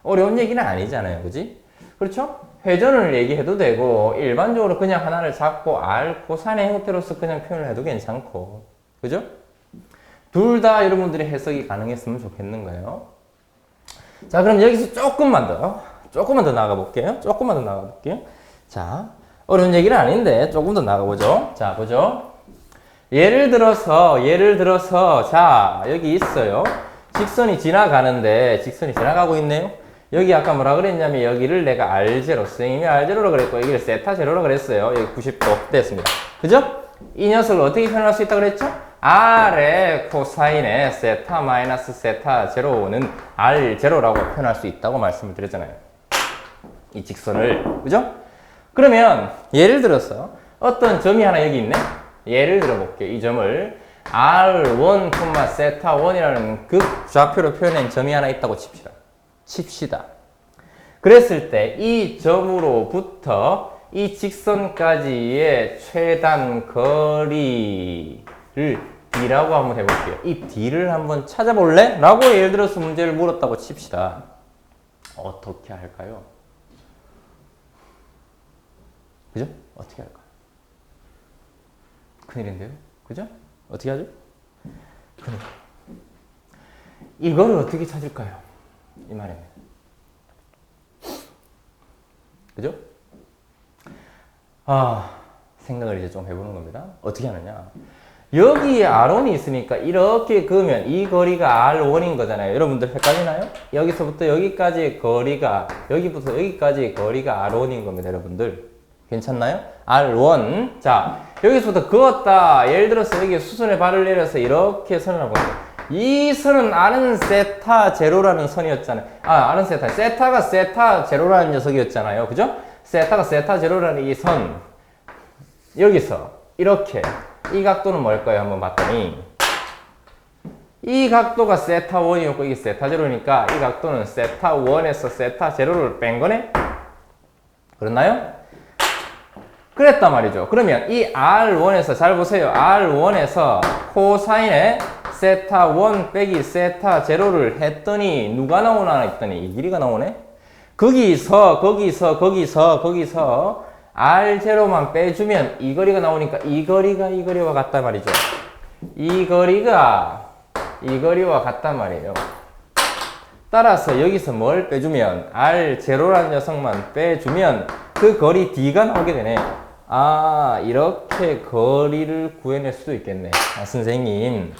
어려운 얘기는 아니잖아요. 그지? 그렇죠? 회전을 얘기해도 되고 일반적으로 그냥 하나를 잡고 R 코사인의 형태로서 그냥 표현을 해도 괜찮고. 그죠? 둘 다 여러분들이 해석이 가능했으면 좋겠는 거예요. 자, 그럼 여기서 조금만 더 나가 볼게요. 자, 어려운 얘기는 아닌데 조금 더 나가보죠. 자, 보죠. 예를 들어서 자, 여기 있어요. 직선이 지나가고 있네요. 여기 아까 뭐라 그랬냐면 여기를 내가 R0, 선생님이 R0로 그랬고 여기를 세타 제로로 그랬어요. 여기 90도 됐습니다. 그죠? 이 녀석을 어떻게 표현할 수 있다고 그랬죠? R의 코사인의 세타 마이너스 세타 제로는 R0라고 표현할 수 있다고 말씀을 드렸잖아요. 이 직선을. 그죠? 그러면 예를 들어서 어떤 점이 하나 여기 있네? 예를 들어 볼게요. 이 점을 R1, 세타 1이라는 극좌표로 표현한 점이 하나 있다고 칩시다. 그랬을 때 이 점으로부터 이 직선까지의 최단 거리를 D라고 한번 해볼게요. 이 D를 한번 찾아볼래? 라고 예를 들어서 문제를 물었다고 칩시다. 어떻게 할까요? 그죠? 어떻게 할까요? 큰일인데요? 그죠? 어떻게 하죠? 그러니까 이걸 어떻게 찾을까요? 이 말입니다. 그죠? 생각을 이제 좀 해보는 겁니다. 어떻게 하느냐? 여기에 R1이 있으니까 이렇게 그으면 이 거리가 R1인 거잖아요. 여러분들 헷갈리나요? 여기서부터 여기까지의 거리가 여기부터 여기까지의 거리가 R1인 겁니다. 여러분들 괜찮나요? R1. 자, 여기서부터 그었다. 예를 들어서 여기 수선에 발을 내려서 이렇게 선을 하고 이 선은 R은 세타 제로라는 선이었잖아요. R은 세타가 세타 제로라는 녀석이었잖아요. 그죠? 세타가 세타 제로라는 이 선. 여기서 이렇게 이 각도는 뭘까요? 한번 봤더니 이 각도가 세타 1이었고 이게 세타 제로니까 이 각도는 세타 1에서 세타 제로를 뺀 거네? 그렇나요? 그랬단 말이죠. 그러면 이 R1에서 잘 보세요. R1에서 코사인의 세타 1 빼기 세타 제로를 했더니 누가 나오나 했더니 이 길이가 나오네. 거기서 R0만 빼주면 이 거리가 나오니까 이 거리와 같단 말이죠. 이 거리가 이 거리와 같단 말이에요. 따라서 여기서 뭘 빼주면 R0라는 녀석만 빼주면 그 거리 D가 나오게 되네. 이렇게 거리를 구해낼 수도 있겠네. 선생님,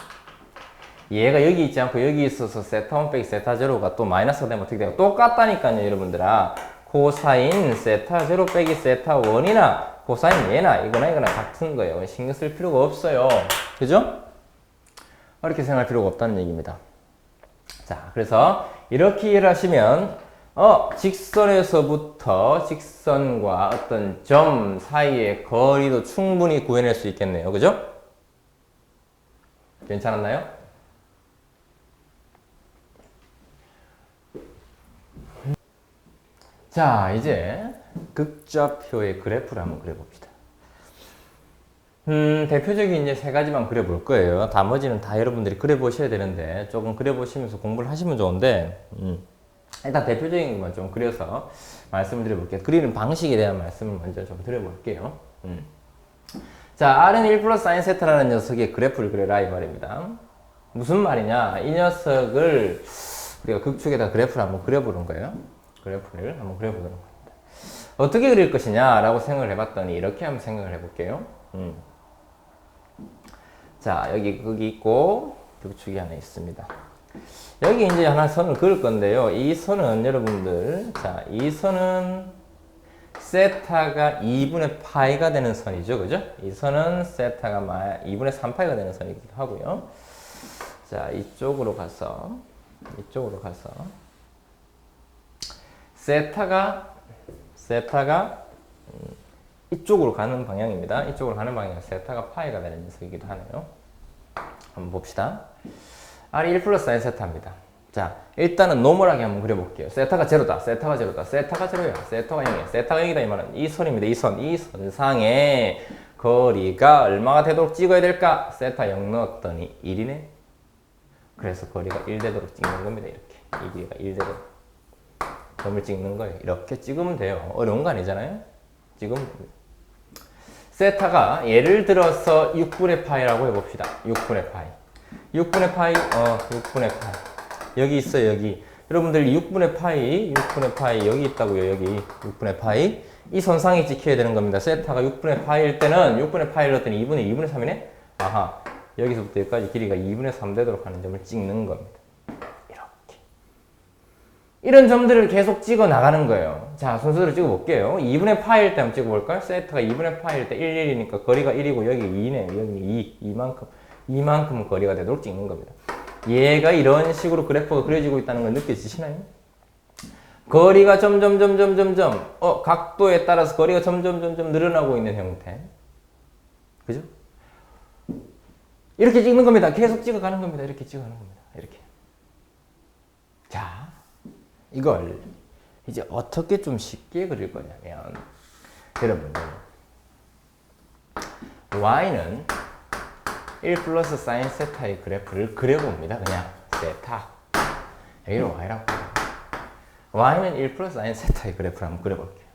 얘가 여기 있지 않고 여기 있어서 세타 1 빼기 세타 제로가 또 마이너스가 되면 어떻게 돼요? 똑같다니까요, 여러분들아. 코사인 세타 제로 빼기 세타 1이나 코사인 얘나 이거나 같은 거예요. 신경 쓸 필요가 없어요. 그죠? 이렇게 생각할 필요가 없다는 얘기입니다. 자, 그래서 이렇게 이해를 하시면 직선에서부터 직선과 어떤 점 사이의 거리도 충분히 구해낼 수 있겠네요. 그죠? 괜찮았나요? 자, 이제 극좌표의 그래프를 한번 그려봅시다. 대표적인 이제 세 가지만 그려볼 거예요. 나머지는 다 여러분들이 그려보셔야 되는데 조금 그려보시면서 공부를 하시면 좋은데 일단 대표적인 것만 좀 그려서 말씀을 드려볼게요. 그리는 방식에 대한 말씀을 먼저 좀 드려볼게요. 자, R은 1 플러스 사인 세타라는 녀석의 그래프를 그려라 이 말입니다. 무슨 말이냐? 이 녀석을 우리가 극축에다 그래프를 한번 그려보는 거예요. 그래프를 한번 그려보는 겁니다. 어떻게 그릴 것이냐라고 생각을 해봤더니 이렇게 한번 생각을 해볼게요. 자, 여기 있고 극축이 하나 있습니다. 여기 이제 하나 선을 그을 건데요. 이 선은 여러분들, 자, 이 선은 세타가 2분의 파이가 되는 선이죠. 그죠? 이 선은 세타가 2분의 3파이가 되는 선이기도 하고요. 자, 이쪽으로 가서 세타가 이쪽으로 가는 방향입니다. 이쪽으로 가는 방향은 세타가 파이가 되는 녀석이기도 하네요. 한번 봅시다. R이 1 플러스 sin 세타입니다. 자, 일단은 노멀하게 한번 그려볼게요. 세타가 제로다. 세타가 제로야. 세타가 0이야. 세타가 0이다. 이 말은 이 선입니다. 이 선상에 거리가 얼마가 되도록 찍어야 될까? 세타 0 넣었더니 1이네. 그래서 거리가 1 되도록 찍는 겁니다. 이렇게. 이 길이가 1 되도록. 점을 찍는 거예요. 이렇게 찍으면 돼요. 어려운 거 아니잖아요? 찍으면 됩니다. 세타가 예를 들어서 6분의 파이라고 해봅시다. 6분의 파이. 6분의 파이. 여기 있어요, 여기. 여러분들 6분의 파이 여기 있다고요, 여기. 6분의 파이. 이 선상에 찍혀야 되는 겁니다. 세타가 6분의 파이일 때는 6분의 파이를 넣었더니 2분의 3이네? 아하. 여기서부터 여기까지 길이가 2분의 3 되도록 하는 점을 찍는 겁니다. 이렇게. 이런 점들을 계속 찍어 나가는 거예요. 자, 순서대로 찍어 볼게요. 2분의 파이일 때 한번 찍어 볼까요? 세타가 2분의 파이일 때 1, 1이니까 거리가 1이고 여기 2네. 여기 2. 이만큼 거리가 되도록 찍는 겁니다. 얘가 이런 식으로 그래프가 그려지고 있다는 걸 느껴지시나요? 거리가 점점 각도에 따라서 거리가 점점 늘어나고 있는 형태. 그죠? 이렇게 찍는 겁니다. 계속 찍어가는 겁니다. 이렇게 찍어가는 겁니다. 이렇게. 자, 이걸 이제 어떻게 좀 쉽게 그릴 거냐면, 여러분들, y는 1 플러스 sin 세타의 그래프를 그려봅니다. 그냥 세타. 여기를 y라고 해요. y는 1 플러스 sin 세타의 그래프를 한번 그려볼게요.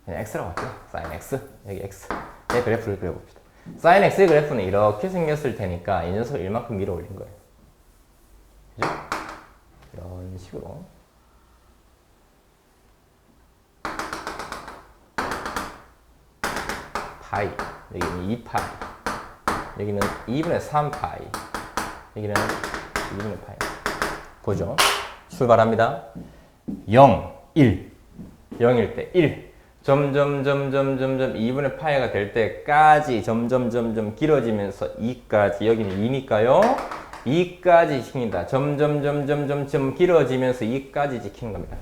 그냥 x라고 할게요. sin x. 여기 x. 의 그래프를 그려봅시다. sin x의 그래프는 이렇게 생겼을 테니까 이 녀석을 이만큼 밀어 올린 거예요. 그죠? 이런 식으로. 파이. 여기는 2파이. 여기는 2분의 3파이. 여기는 2분의 파이. 보죠. 출발합니다. 0, 1. 0일 때 1. 점점 2분의 파이가 될 때까지 점점 길어지면서 2까지. 여기는 2니까요. 2까지 시킨다. 점점 길어지면서 2까지 지키는 겁니다.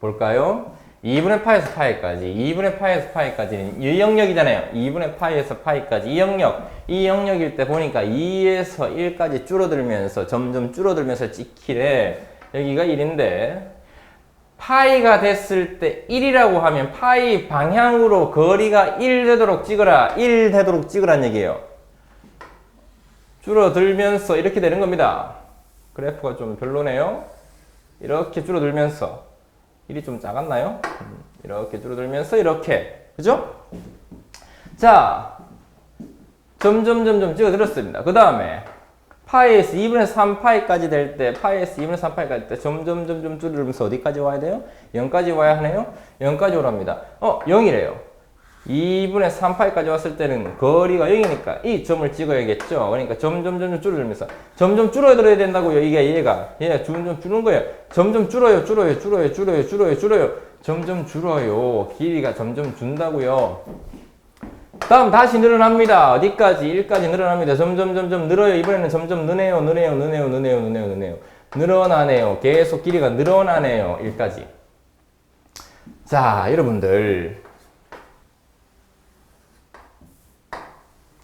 볼까요? 2분의 파이에서 파이까지. 2분의 파이에서 파이까지는 이 영역이잖아요. 2분의 파이에서 파이까지. 이 영역일 때 보니까 2에서 1까지 줄어들면서 점점 줄어들면서 찍히래. 여기가 1인데 파이가 됐을 때 1이라고 하면 파이 방향으로 거리가 1 되도록 찍어라. 1 되도록 찍으란 얘기예요. 줄어들면서 이렇게 되는 겁니다. 그래프가 좀 별로네요. 이렇게 줄어들면서 1이 좀 작았나요? 이렇게 줄어들면서 이렇게. 그죠? 자, 점점 찍어들었습니다. 그 다음에 파이에서 2분의 3파이까지 될 때, 파이에서 2분의 3파이까지 될 때 점점 줄어들면서 어디까지 와야 돼요? 0까지 와야 하네요? 0까지 오랍니다. 0이래요. 2분의 3파이까지 왔을 때는 거리가 0이니까 이 점을 찍어야겠죠. 그러니까 점점 줄어들면서 점점 줄어들어야 된다고요. 얘가 점점 줄는 거예요. 점점 줄어요. 점점 줄어요. 길이가 점점 준다고요. 다음 다시 늘어납니다. 어디까지? 1까지 늘어납니다. 점점 늘어요. 이번에는 점점 느네요. 늘어나네요. 계속 길이가 늘어나네요. 1까지. 자, 여러분들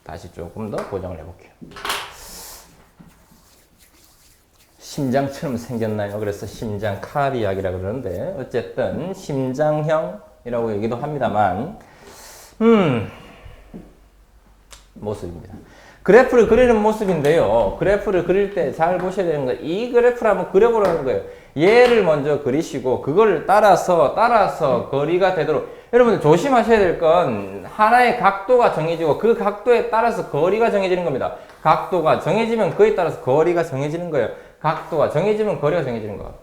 다시 조금 더 고정을 해볼게요. 심장처럼 생겼나요? 그래서 심장 카디악이라 그러는데 어쨌든 심장형이라고 얘기도 합니다만 모습입니다. 그래프를 그리는 모습인데요. 그래프를 그릴 때 잘 보셔야 되는 거예요. 이 그래프를 한번 그려보라는 거예요. 얘를 먼저 그리시고 그걸 따라서 거리가 되도록 여러분들 조심하셔야 될 건 하나의 각도가 정해지고 그 각도에 따라서 거리가 정해지는 겁니다. 각도가 정해지면 그에 따라서 거리가 정해지는 거예요. 각도가 정해지면 거리가 정해지는 거.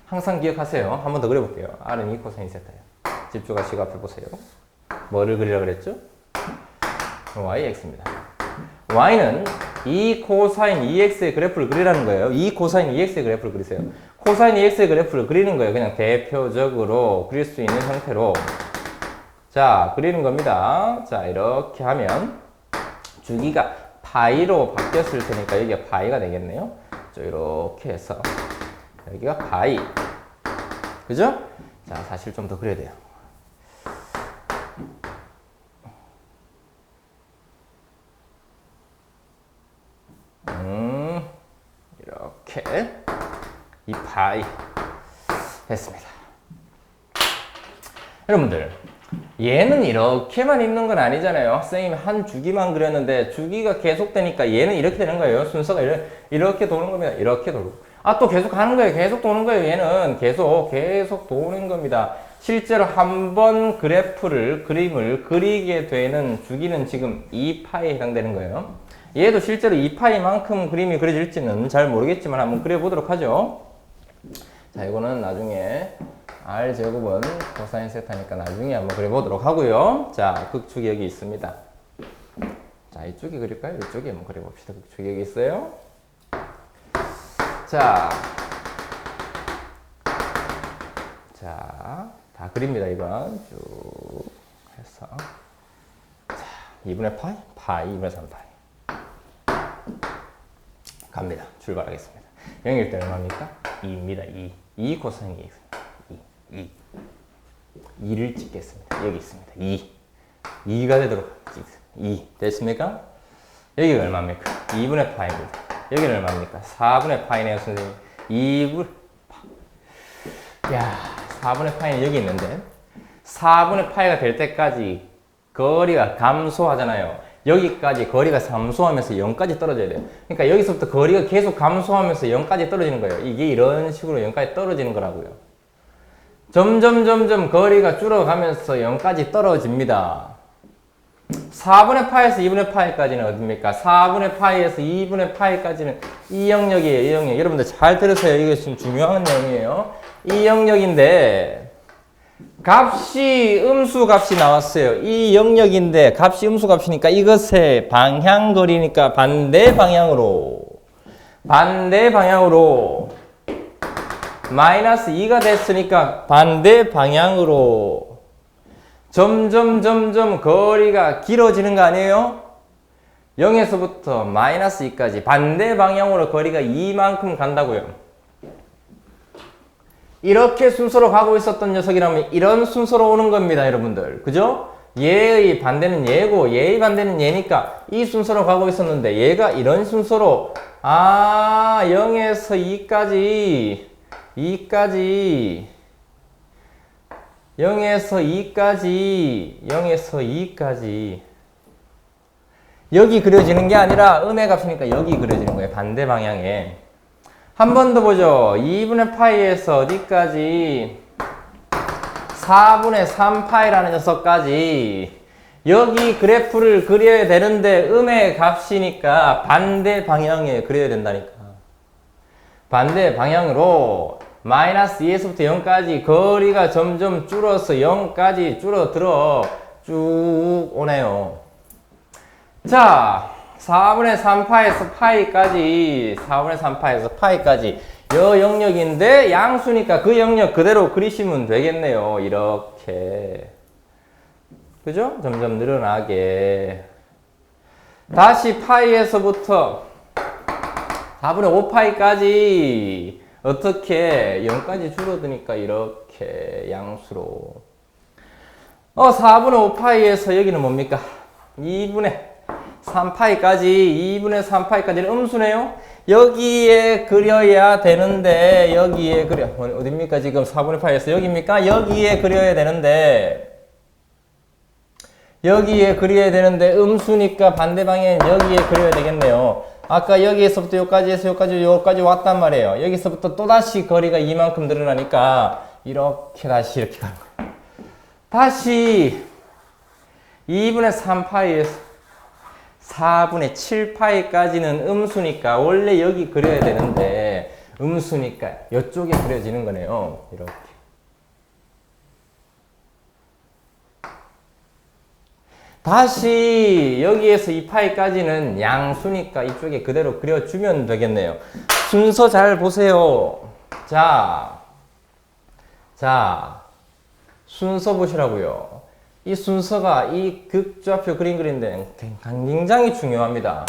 항상 기억하세요. 한 번 더 그려볼게요. R은 2 코사인 세타예요. 집중하시고 앞에 보세요. 뭐를 그리라 그랬죠? YX입니다. Y는 2 코사인 2X의 그래프를 그리라는 거예요. 2 코사인 2X의 그래프를 그리세요. 코사인 2X의 그래프를 그리는 거예요. 그냥 대표적으로 그릴 수 있는 형태로. 자, 그리는 겁니다. 자, 이렇게 하면 주기가 파이로 바뀌었을 테니까 여기가 파이가 되겠네요. 이렇게 해서 여기가 파이. 그죠? 자, 사실 좀 더 그려야 돼요. 이렇게 이 파이 했습니다. 여러분들 얘는 이렇게만 있는 건 아니잖아요. 선생님이 한 주기만 그렸는데 주기가 계속되니까 얘는 이렇게 되는 거예요. 순서가 이렇게 도는 겁니다. 이렇게 돌고 또 계속 가는 거예요. 계속 도는 거예요. 얘는 계속 도는 겁니다. 실제로 한 번 그림을 그리게 되는 주기는 지금 2파이에 해당되는 거예요. 얘도 실제로 2파이만큼 그림이 그려질지는 잘 모르겠지만 한번 그려보도록 하죠. 자, 이거는 나중에 R제곱은 코사인 세타니까 나중에 한번 그려보도록 하고요. 자, 극축이 여기 있습니다. 자, 이쪽에 그릴까요? 이쪽에 한번 그려봅시다. 극축이 여기 있어요. 자, 다 그립니다. 이번 쭉 해서 자, 2분의 파이, 파이, 2분의 3파이 갑니다. 출발하겠습니다. 0일 때 얼마입니까? 2입니다. 2 코사인 2. 2를 찍겠습니다. 여기 있습니다. 2가 되도록 찍습니다. 2 됐습니까? 여기가 얼마입니까? 2분의 파이입니다. 여기는 얼마입니까? 4분의 파이네요, 선생님. 2분 야, 4분의 파이는 여기 있는데 4분의 파이가 될 때까지 거리가 감소하잖아요. 여기까지 거리가 감소하면서 0까지 떨어져야 돼요. 그러니까 여기서부터 거리가 계속 감소하면서 0까지 떨어지는 거예요. 이게 이런 식으로 0까지 떨어지는 거라고요. 점점 거리가 줄어가면서 0까지 떨어집니다. 4분의 파이에서 2분의 파이까지는 어딥니까? 4분의 파이에서 2분의 파이까지는 이 영역이에요. 이 영역. 여러분들 잘 들으세요. 이게 좀 중요한 내용이에요. 이 영역인데 값이 음수 값이 나왔어요. 이 영역인데 값이 음수 값이니까 이것의 방향 거리니까 반대 방향으로 마이너스 2가 됐으니까 반대 방향으로 점점 거리가 길어지는 거 아니에요? 0에서부터 마이너스 2까지 반대 방향으로 거리가 2만큼 간다고요. 이렇게 순서로 가고 있었던 녀석이라면 이런 순서로 오는 겁니다, 여러분들. 그죠? 얘의 반대는 얘고 얘의 반대는 얘니까 이 순서로 가고 있었는데 얘가 이런 순서로 0에서 2까지 0에서 2까지 여기 그려지는 게 아니라 음의 값이니까 여기 그려지는 거예요. 반대 방향에. 한 번 더 보죠. 2분의 파이에서 어디까지? 4분의 3파이라는 녀석까지 여기 그래프를 그려야 되는데 음의 값이니까 반대 방향에 그려야 된다니까. 반대 방향으로 마이너스 2에서부터 0까지 거리가 점점 줄어서 0까지 줄어들어 쭉 오네요. 자, 4분의 3파에서 파이까지 4분의 3파에서 파이까지 여 영역인데 양수니까 그 영역 그대로 그리시면 되겠네요. 이렇게. 그죠? 점점 늘어나게. 다시 파이에서부터 4분의 5파이까지 어떻게 0까지 줄어드니까 이렇게 양수로 4분의 5파이에서 여기는 뭡니까? 2분의 3파이까지는 음수네요. 여기에 그려야 되는데 여기에 그려 어딥니까? 지금 4분의 파이에서 여기입니까? 여기에 그려야 되는데 음수니까 반대 방향은 여기에 그려야 되겠네요. 아까 여기에서부터 여기까지 해서 여기까지 왔단 말이에요. 여기서부터 또다시 거리가 이만큼 늘어나니까 이렇게 다시 이렇게 가는 거예요. 다시 2분의 3파이에서 4분의 7파이까지는 음수니까 원래 여기 그려야 되는데 음수니까 이쪽에 그려지는 거네요. 이렇게. 다시 여기에서 2파이까지는 양수니까 이쪽에 그대로 그려주면 되겠네요. 순서 잘 보세요. 자, 순서 보시라고요. 이 순서가 이 극좌표 그림 그리는데 굉장히 중요합니다.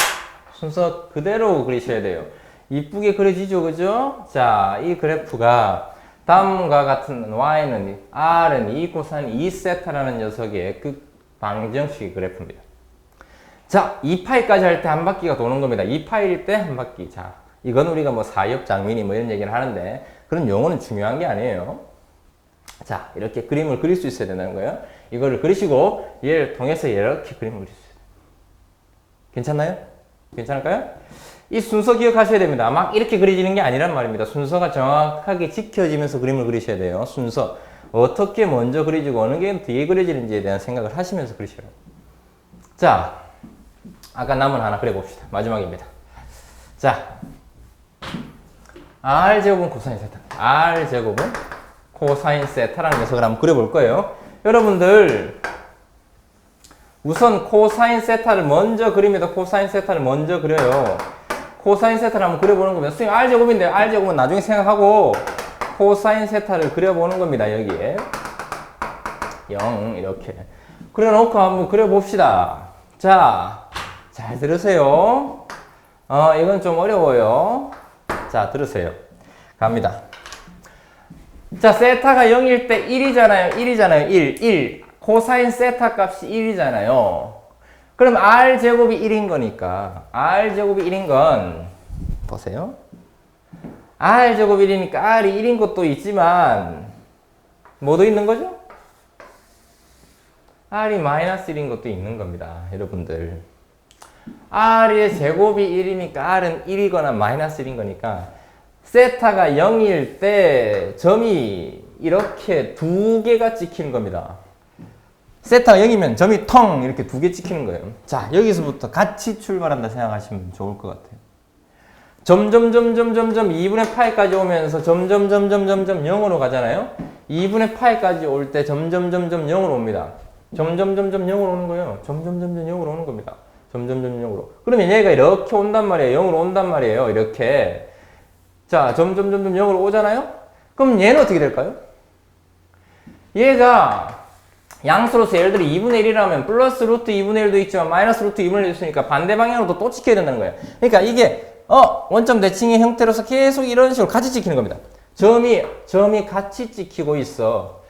순서 그대로 그리셔야 돼요. 이쁘게 그려지죠, 그죠? 자, 이 그래프가 다음과 같은 y는 r은 2 코사인 2세타라는 녀석의 방정식 그래프입니다. 자, 2파이까지 할 때 한 바퀴가 도는 겁니다. 2파이일 때 한 바퀴. 자, 이건 우리가 뭐 사이업 장미니 뭐 이런 얘기를 하는데 그런 용어는 중요한 게 아니에요. 자, 이렇게 그림을 그릴 수 있어야 된다는 거예요. 이거를 그리시고 얘를 통해서 이렇게 그림을 그릴 수 있어요. 괜찮나요? 괜찮을까요? 이 순서 기억하셔야 됩니다. 막 이렇게 그려지는 게 아니란 말입니다. 순서가 정확하게 지켜지면서 그림을 그리셔야 돼요. 순서. 어떻게 먼저 그려지고 어느 게 뒤에 그려지는지에 대한 생각을 하시면서 그리셔요. 자, 아까 남은 하나 그려봅시다. 마지막입니다. 자, R제곱은 코사인 세타. R제곱은 코사인 세타라는 녀석을 한번 그려볼 거예요. 여러분들, 우선 코사인 세타를 먼저 그립니다. 코사인 세타를 먼저 그려요. 코사인 세타를 한번 그려보는 겁니다. 선생님, R제곱인데 R제곱은 나중에 생각하고 코사인 세타를 그려보는 겁니다. 여기에 0 이렇게 그려놓고 한번 그려봅시다. 자, 잘 들으세요. 이건 좀 어려워요. 자, 들으세요. 갑니다. 자, 세타가 0일 때 1이잖아요. 1. 코사인 세타 값이 1이잖아요. 그럼 R제곱이 1인 거니까 R제곱이 1인 건 보세요. R제곱 1이니까 R이 1인 것도 있지만 뭐도 있는 거죠? R이 마이너스 1인 것도 있는 겁니다. 여러분들. R의 제곱이 1이니까 R은 1이거나 마이너스 1인 거니까 세타가 0일 때 점이 이렇게 두 개가 찍히는 겁니다. 세타가 0이면 점이 텅 이렇게 두 개 찍히는 거예요. 자, 여기서부터 같이 출발한다 생각하시면 좋을 것 같아요. 점점 2분의 파이까지 오면서 점점 0으로 가잖아요. 2분의 파이까지 올 때 점점 0으로 옵니다. 점점 0으로 오는 거예요. 점점 0으로 오는 겁니다. 점점 0으로. 그러면 얘가 이렇게 온단 말이에요. 0으로 온단 말이에요. 이렇게. 자, 점점 0으로 오잖아요. 그럼 얘는 어떻게 될까요? 얘가 양수로서 예를 들어 2분의 1이라면 플러스 루트 2분의 1도 있지만 마이너스 루트 2분의 1도 있으니까 반대 방향으로도 또 찍혀야 된다는 거예요. 그러니까 이게 원점 대칭의 형태로서 계속 이런 식으로 같이 찍히는 겁니다. 점이 같이 찍히고 있어.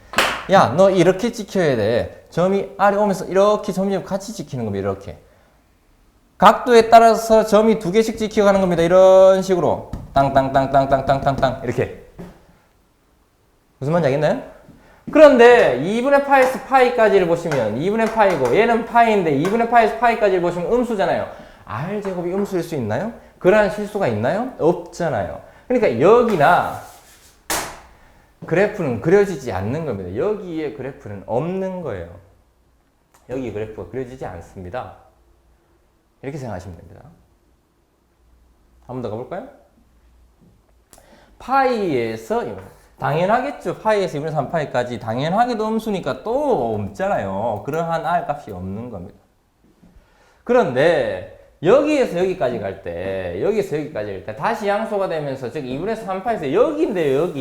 야, 너 이렇게 찍혀야 돼. 점이 아래 오면서 이렇게 점이 같이 찍히는 겁니다. 이렇게. 각도에 따라서 점이 두 개씩 찍혀가는 겁니다. 이런 식으로. 땅땅땅땅땅땅땅땅 이렇게. 무슨 말인지 알겠나요? 그런데 2분의 파이에서 파이까지를 보시면 2분의 파이고 얘는 파이인데 2분의 파이에서 파이까지를 보시면 음수잖아요. R제곱이 음수일 수 있나요? 그러한 실수가 있나요? 없잖아요. 그러니까 여기나 그래프는 그려지지 않는 겁니다. 여기에 그래프는 없는 거예요. 여기 그래프가 그려지지 않습니다. 이렇게 생각하시면 됩니다. 한 번 더 가볼까요? 파이에서 당연하겠죠. 파이에서 2분의 3파이까지 당연하게도 음수니까 또 없잖아요. 그러한 R 값이 없는 겁니다. 그런데 여기에서 여기까지 갈 때 다시 양수가 되면서 즉 2분의 3파에서 여기인데요.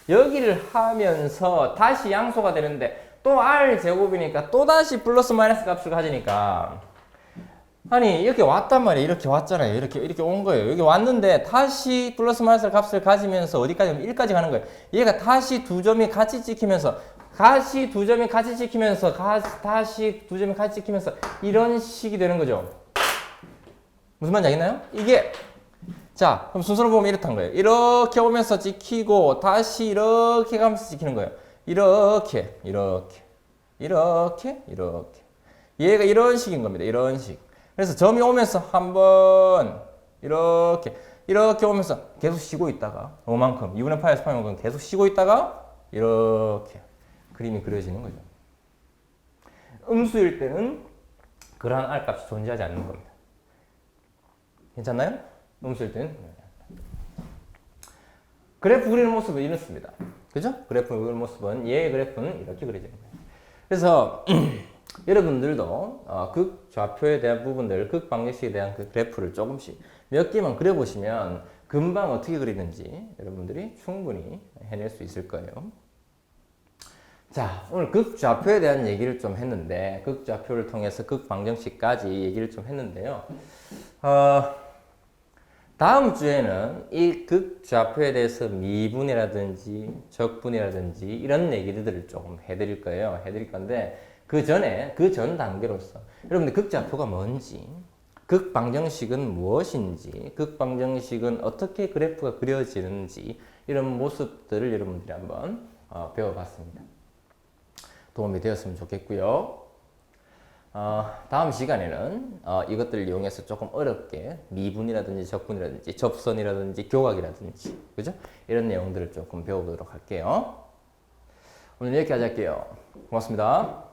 여기를 하면서 다시 양수가 되는데 또 R제곱이니까 또 다시 플러스 마이너스 값을 가지니까 아니 이렇게 왔단 말이에요. 이렇게 왔잖아요. 이렇게 온 거예요. 여기 왔는데 다시 플러스 마이너스 값을 가지면서 어디까지 가면 1까지 가는 거예요. 얘가 다시 두 점이 같이 찍히면서 다시 두 점이 같이 찍히면서 이런 식이 되는 거죠. 무슨 말인지 알겠나요? 이게 자, 그럼 순서로 보면 이렇다는 거예요. 이렇게 오면서 찍히고 다시 이렇게 가면서 찍히는 거예요. 이렇게 얘가 이런 식인 겁니다. 이런 식. 그래서 점이 오면서 한번 이렇게 오면서 계속 쉬고 있다가 요만큼 2분의 파이에서 파이만큼 계속 쉬고 있다가 이렇게 그림이 그려지는 거죠. 음수일 때는 그러한 R값이 존재하지 않는 겁니다. 괜찮나요? 음수일 때는. 그래프 그리는 모습은 이렇습니다. 그죠? 그래프 그리는 모습은 얘의 그래프는 이렇게 그려집니다. 그래서 여러분들도 극좌표에 대한 부분들, 극방정식에 대한 그 그래프를 조금씩 몇 개만 그려보시면 금방 어떻게 그리는지 여러분들이 충분히 해낼 수 있을 거예요. 자, 오늘 극좌표에 대한 얘기를 좀 했는데, 극좌표를 통해서 극방정식까지 얘기를 좀 했는데요. 다음 주에는 이 극좌표에 대해서 미분이라든지 적분이라든지 이런 얘기들을 조금 해드릴 거예요. 해드릴 건데, 그 전에, 그 전 단계로서 여러분들 극좌표가 뭔지, 극방정식은 무엇인지, 극방정식은 어떻게 그래프가 그려지는지 이런 모습들을 여러분들이 한번 배워봤습니다. 도움이 되었으면 좋겠고요. 다음 시간에는 이것들을 이용해서 조금 어렵게 미분이라든지 적분이라든지 접선이라든지 교각이라든지 그죠? 이런 내용들을 조금 배워보도록 할게요. 오늘 여기까지 할게요. 고맙습니다.